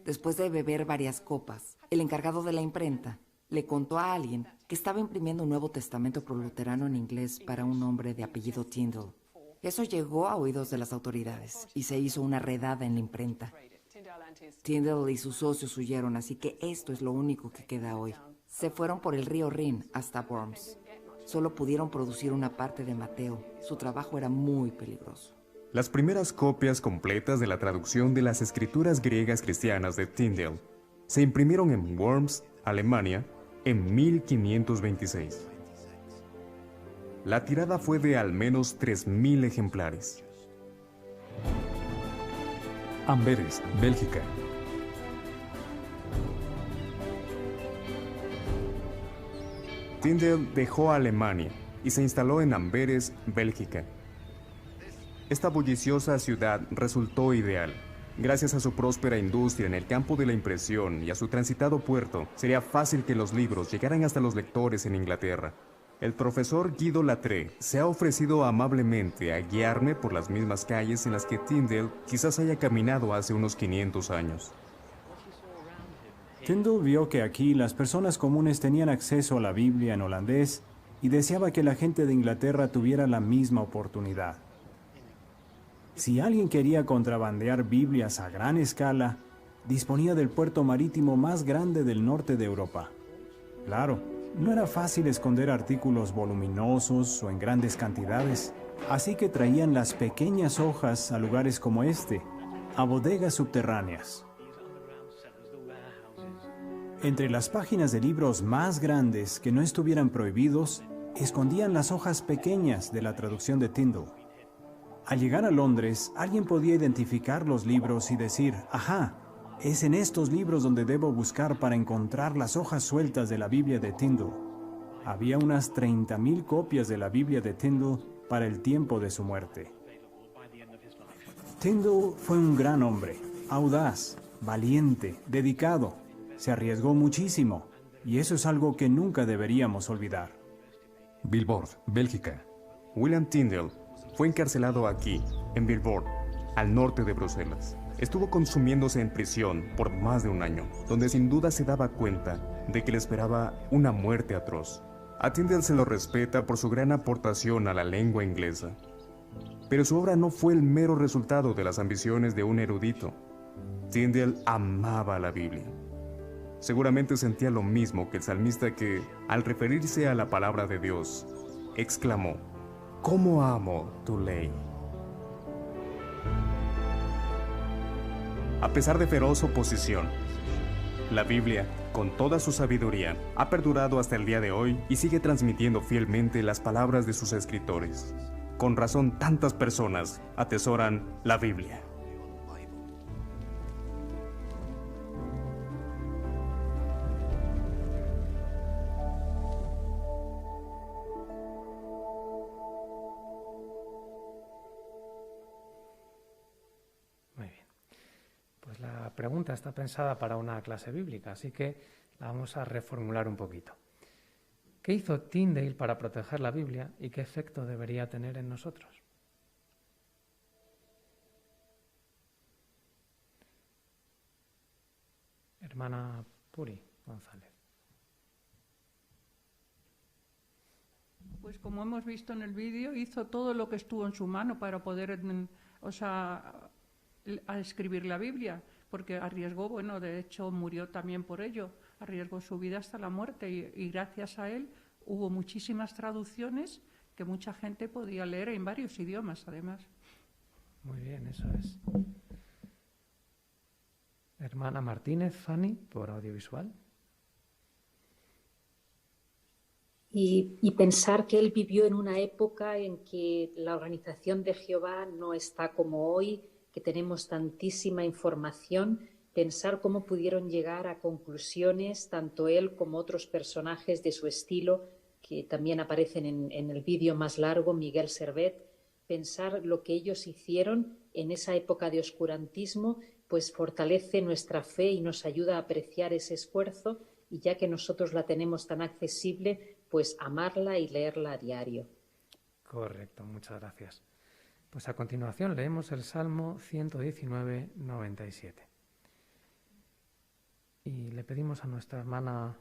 Después de beber varias copas, el encargado de la imprenta le contó a alguien que estaba imprimiendo un Nuevo Testamento proluterano en inglés para un hombre de apellido Tyndale. Eso llegó a oídos de las autoridades y se hizo una redada en la imprenta. Tyndale y sus socios huyeron, así que esto es lo único que queda hoy. Se fueron por el río Rin hasta Worms. Solo pudieron producir una parte de Mateo. Su trabajo era muy peligroso. Las primeras copias completas de la traducción de las escrituras griegas cristianas de Tyndale se imprimieron en Worms, Alemania, en 1526. La tirada fue de al menos 3.000 ejemplares. Amberes, Bélgica. Tyndale dejó Alemania y se instaló en Amberes, Bélgica. Esta bulliciosa ciudad resultó ideal. Gracias a su próspera industria en el campo de la impresión y a su transitado puerto, sería fácil que los libros llegaran hasta los lectores en Inglaterra. El profesor Guido Latre se ha ofrecido amablemente a guiarme por las mismas calles en las que Tyndale quizás haya caminado hace unos 500 años. Tyndale vio que aquí las personas comunes tenían acceso a la Biblia en holandés y deseaba que la gente de Inglaterra tuviera la misma oportunidad. Si alguien quería contrabandear Biblias a gran escala, disponía del puerto marítimo más grande del norte de Europa. Claro, no era fácil esconder artículos voluminosos o en grandes cantidades, así que traían las pequeñas hojas a lugares como este, a bodegas subterráneas. Entre las páginas de libros más grandes que no estuvieran prohibidos, escondían las hojas pequeñas de la traducción de Tyndale. Al llegar a Londres, alguien podía identificar los libros y decir, «Ajá, es en estos libros donde debo buscar para encontrar las hojas sueltas de la Biblia de Tyndale». Había unas 30.000 copias de la Biblia de Tyndale para el tiempo de su muerte. Tyndale fue un gran hombre, audaz, valiente, dedicado. Se arriesgó muchísimo, y eso es algo que nunca deberíamos olvidar. Vilvoorde, Bélgica. William Tyndale fue encarcelado aquí, en Vilvoorde, al norte de Bruselas. Estuvo consumiéndose en prisión por más de un año, donde sin duda se daba cuenta de que le esperaba una muerte atroz. A Tyndale se lo respeta por su gran aportación a la lengua inglesa. Pero su obra no fue el mero resultado de las ambiciones de un erudito. Tyndale amaba la Biblia. Seguramente sentía lo mismo que el salmista que, al referirse a la palabra de Dios, exclamó, «¿Cómo amo tu ley?». A pesar de feroz oposición, la Biblia con toda su sabiduría, ha perdurado hasta el día de hoy y sigue transmitiendo fielmente las palabras de sus escritores. Con razón, tantas personas atesoran la Biblia. La pregunta está pensada para una clase bíblica, así que la vamos a reformular un poquito. ¿Qué hizo Tyndale para proteger la Biblia y qué efecto debería tener en nosotros? Hermana Puri González. Pues como hemos visto en el vídeo, hizo todo lo que estuvo en su mano para poder, a escribir la Biblia, porque arriesgó, bueno, de hecho murió también por ello, arriesgó su vida hasta la muerte y gracias a él hubo muchísimas traducciones que mucha gente podía leer en varios idiomas, además. Muy bien, eso es. Hermana Martínez, Fanny, por audiovisual. Y pensar que él vivió en una época en que la organización de Jehová no está como hoy, que tenemos tantísima información, pensar cómo pudieron llegar a conclusiones tanto él como otros personajes de su estilo que también aparecen en el vídeo más largo, Miguel Servet, pensar lo que ellos hicieron en esa época de oscurantismo, pues fortalece nuestra fe y nos ayuda a apreciar ese esfuerzo y ya que nosotros la tenemos tan accesible, pues amarla y leerla a diario. Correcto, muchas gracias. Pues a continuación leemos el Salmo 119, 97. Y le pedimos a nuestra hermana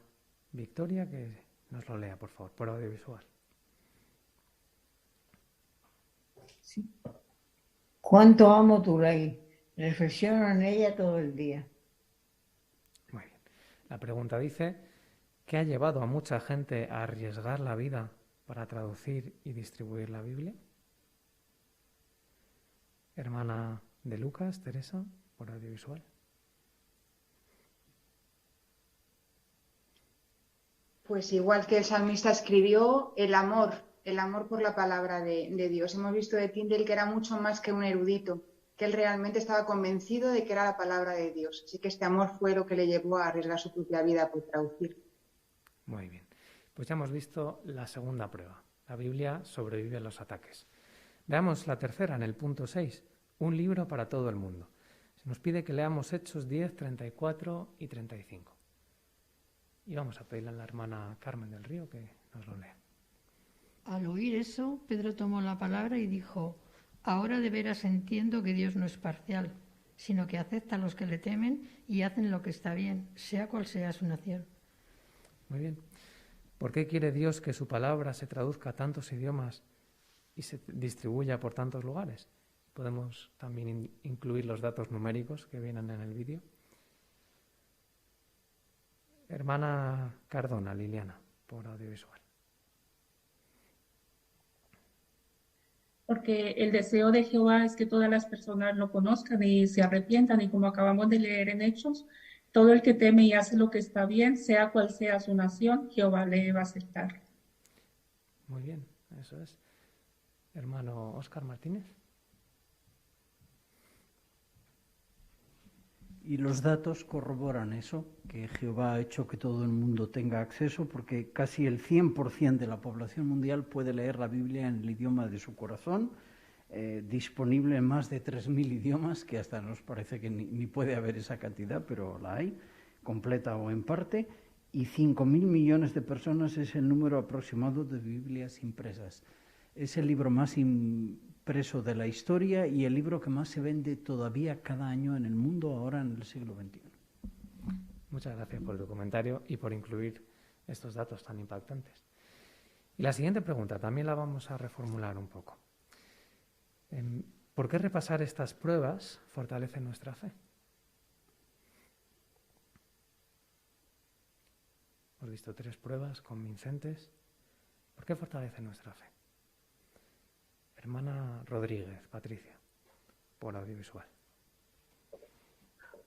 Victoria que nos lo lea, por favor, por audiovisual. Sí. Cuánto amo tu ley. Reflexiono en ella todo el día. Muy bien. La pregunta dice, ¿qué ha llevado a mucha gente a arriesgar la vida para traducir y distribuir la Biblia? Hermana de Lucas, Teresa, por audiovisual. Pues igual que el salmista escribió, el amor por la palabra de Dios. Hemos visto de Tyndale que era mucho más que un erudito, que él realmente estaba convencido de que era la palabra de Dios. Así que este amor fue lo que le llevó a arriesgar su propia vida por traducir. Muy bien. Pues ya hemos visto la segunda prueba. La Biblia sobrevive a los ataques. Veamos la tercera en el punto 6. Un libro para todo el mundo. Se nos pide que leamos Hechos 10, 34 y 35. Y vamos a pedirle a la hermana Carmen del Río que nos lo lea. Al oír eso, Pedro tomó la palabra y dijo: ahora de veras entiendo que Dios no es parcial, sino que acepta a los que le temen y hacen lo que está bien, sea cual sea su nación. Muy bien. ¿Por qué quiere Dios que su palabra se traduzca a tantos idiomas y se distribuya por tantos lugares? Podemos también incluir los datos numéricos que vienen en el vídeo. Hermana Cardona, Liliana, por audiovisual. Porque el deseo de Jehová es que todas las personas lo conozcan y se arrepientan, y como acabamos de leer en Hechos, todo el que teme y hace lo que está bien, sea cual sea su nación, Jehová le va a aceptar. Muy bien, eso es. Hermano Óscar Martínez. Y los datos corroboran eso, que Jehová ha hecho que todo el mundo tenga acceso, porque casi el 100% de la población mundial puede leer la Biblia en el idioma de su corazón, disponible en más de 3.000 idiomas, que hasta nos parece que ni puede haber esa cantidad, pero la hay, completa o en parte, y 5.000 millones de personas es el número aproximado de Biblias impresas. Es el libro más impreso de la historia y el libro que más se vende todavía cada año en el mundo ahora en el siglo XXI. Muchas gracias por tu comentario y por incluir estos datos tan impactantes. Y la siguiente pregunta también la vamos a reformular un poco. ¿Por qué repasar estas pruebas fortalece nuestra fe? Hemos visto 3 pruebas convincentes. ¿Por qué fortalece nuestra fe? Hermana Rodríguez, Patricia, por audiovisual.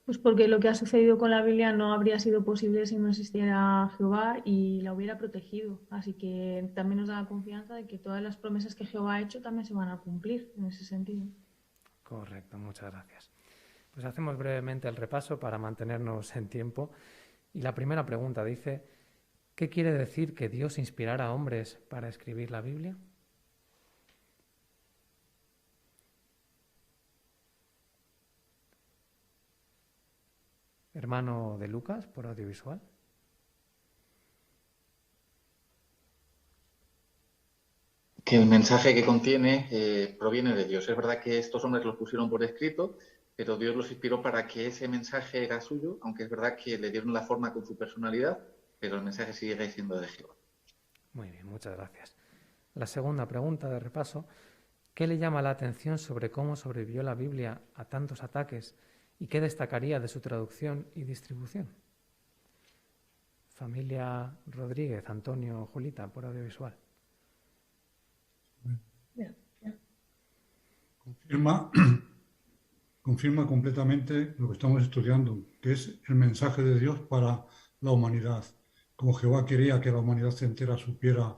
Pues porque lo que ha sucedido con la Biblia no habría sido posible si no existiera Jehová y la hubiera protegido. Así que también nos da la confianza de que todas las promesas que Jehová ha hecho también se van a cumplir en ese sentido. Correcto, muchas gracias. Pues hacemos brevemente el repaso para mantenernos en tiempo. Y la primera pregunta dice, ¿qué quiere decir que Dios inspirara a hombres para escribir la Biblia? Hermano de Lucas, por audiovisual. Que el mensaje que contiene proviene de Dios. Es verdad que estos hombres los pusieron por escrito, pero Dios los inspiró para que ese mensaje era suyo, aunque es verdad que le dieron la forma con su personalidad, pero el mensaje sigue siendo de Jehová. Muy bien, muchas gracias. La segunda pregunta de repaso, ¿qué le llama la atención sobre cómo sobrevivió la Biblia a tantos ataques y qué destacaría de su traducción y distribución? Familia Rodríguez, Antonio, Julita, por audiovisual. Confirma completamente lo que estamos estudiando, que es el mensaje de Dios para la humanidad. Como Jehová quería que la humanidad entera supiera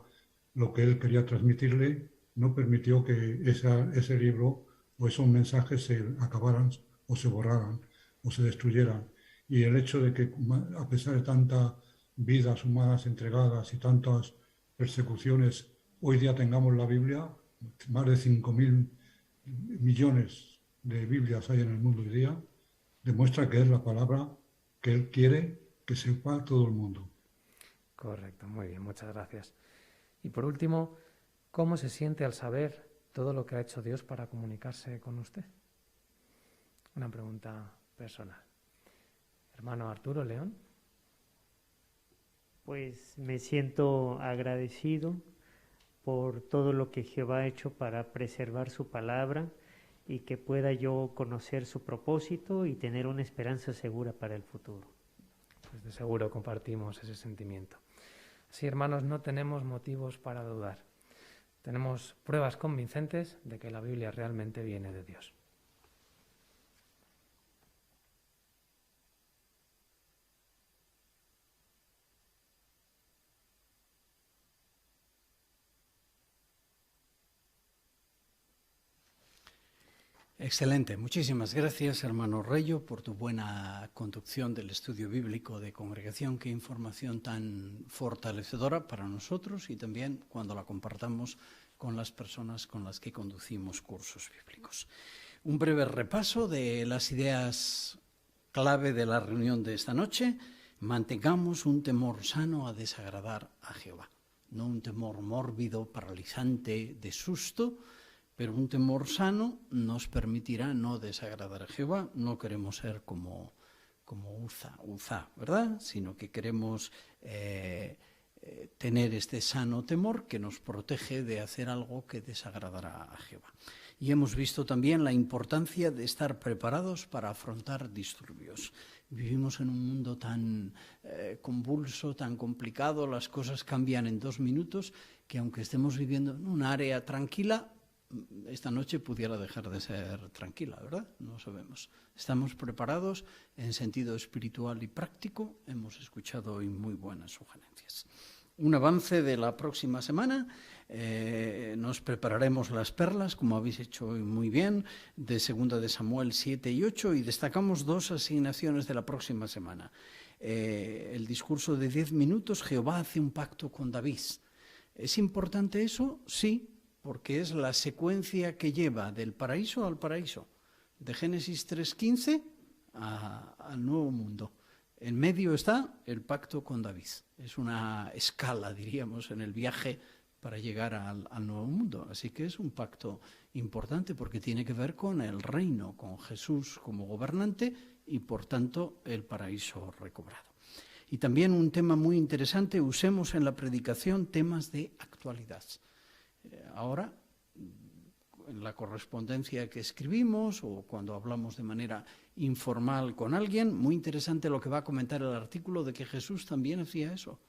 lo que Él quería transmitirle, no permitió que ese libro o esos mensajes se acabaran o se borraran o se destruyeran. Y el hecho de que, a pesar de tantas vidas humanas entregadas y tantas persecuciones, hoy día tengamos la Biblia, más de 5.000 millones de Biblias hay en el mundo hoy día, demuestra que es la palabra que Él quiere que sepa todo el mundo. Correcto, muy bien, muchas gracias. Y por último, ¿cómo se siente al saber todo lo que ha hecho Dios para comunicarse con usted? Una pregunta personal. Hermano Arturo León. Pues me siento agradecido por todo lo que Jehová ha hecho para preservar su palabra y que pueda yo conocer su propósito y tener una esperanza segura para el futuro. Pues de seguro compartimos ese sentimiento. Así, hermanos, no tenemos motivos para dudar. Tenemos pruebas convincentes de que la Biblia realmente viene de Dios. Excelente. Muchísimas gracias, hermano Reyo, por tu buena conducción del estudio bíblico de congregación. Qué información tan fortalecedora para nosotros y también cuando la compartamos con las personas con las que conducimos cursos bíblicos. Un breve repaso de las ideas clave de la reunión de esta noche. Mantengamos un temor sano a desagradar a Jehová. No un temor mórbido, paralizante, de susto, pero un temor sano nos permitirá no desagradar a Jehová. No queremos ser como Uza, ¿verdad? Sino que queremos tener este sano temor que nos protege de hacer algo que desagradará a Jehová. Y hemos visto también la importancia de estar preparados para afrontar disturbios. Vivimos en un mundo tan convulso, tan complicado, las cosas cambian en 2 minutos, que aunque estemos viviendo en un área tranquila, esta noche pudiera dejar de ser tranquila, ¿verdad? No sabemos. Estamos preparados en sentido espiritual y práctico. Hemos escuchado hoy muy buenas sugerencias. Un avance de la próxima semana. Nos prepararemos las perlas, como habéis hecho hoy muy bien, de 2 de Samuel 7 y 8, y destacamos 2 asignaciones de la próxima semana. El discurso de 10 minutos, Jehová hace un pacto con David. ¿Es importante eso? Sí, porque es la secuencia que lleva del paraíso al paraíso, de Génesis 3:15 al nuevo mundo. En medio está el pacto con David. Es una escala, diríamos, en el viaje para llegar al nuevo mundo. Así que es un pacto importante porque tiene que ver con el reino, con Jesús como gobernante y, por tanto, el paraíso recobrado. Y también un tema muy interesante, usemos en la predicación temas de actualidad. Ahora, en la correspondencia que escribimos o cuando hablamos de manera informal con alguien, muy interesante lo que va a comentar el artículo de que Jesús también hacía eso.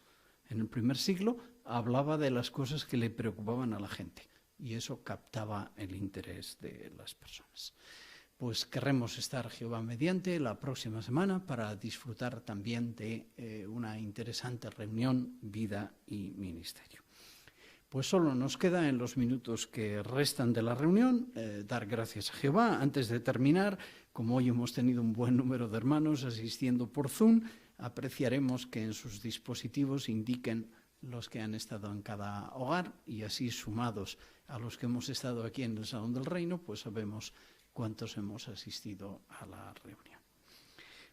En el primer siglo hablaba de las cosas que le preocupaban a la gente y eso captaba el interés de las personas. pues querremos estar, Jehová mediante, la próxima semana para disfrutar también de una interesante reunión, vida y ministerio. Pues solo nos queda en los minutos que restan de la reunión dar gracias a Jehová. Antes de terminar, como hoy hemos tenido un buen número de hermanos asistiendo por Zoom, apreciaremos que en sus dispositivos indiquen los que han estado en cada hogar y así sumados a los que hemos estado aquí en el Salón del Reino, pues sabemos cuántos hemos asistido a la reunión.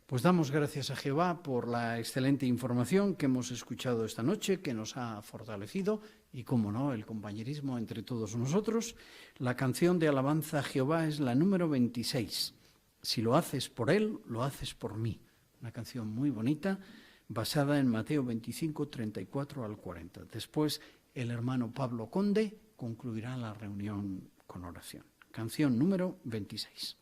Pues damos gracias a Jehová por la excelente información que hemos escuchado esta noche, que nos ha fortalecido y, como no, el compañerismo entre todos nosotros. La canción de alabanza a Jehová es la número 26. Si lo haces por Él, lo haces por mí. Una canción muy bonita, basada en Mateo 25, 34 al 40. Después, el hermano Pablo Conde concluirá la reunión con oración. Canción número 26.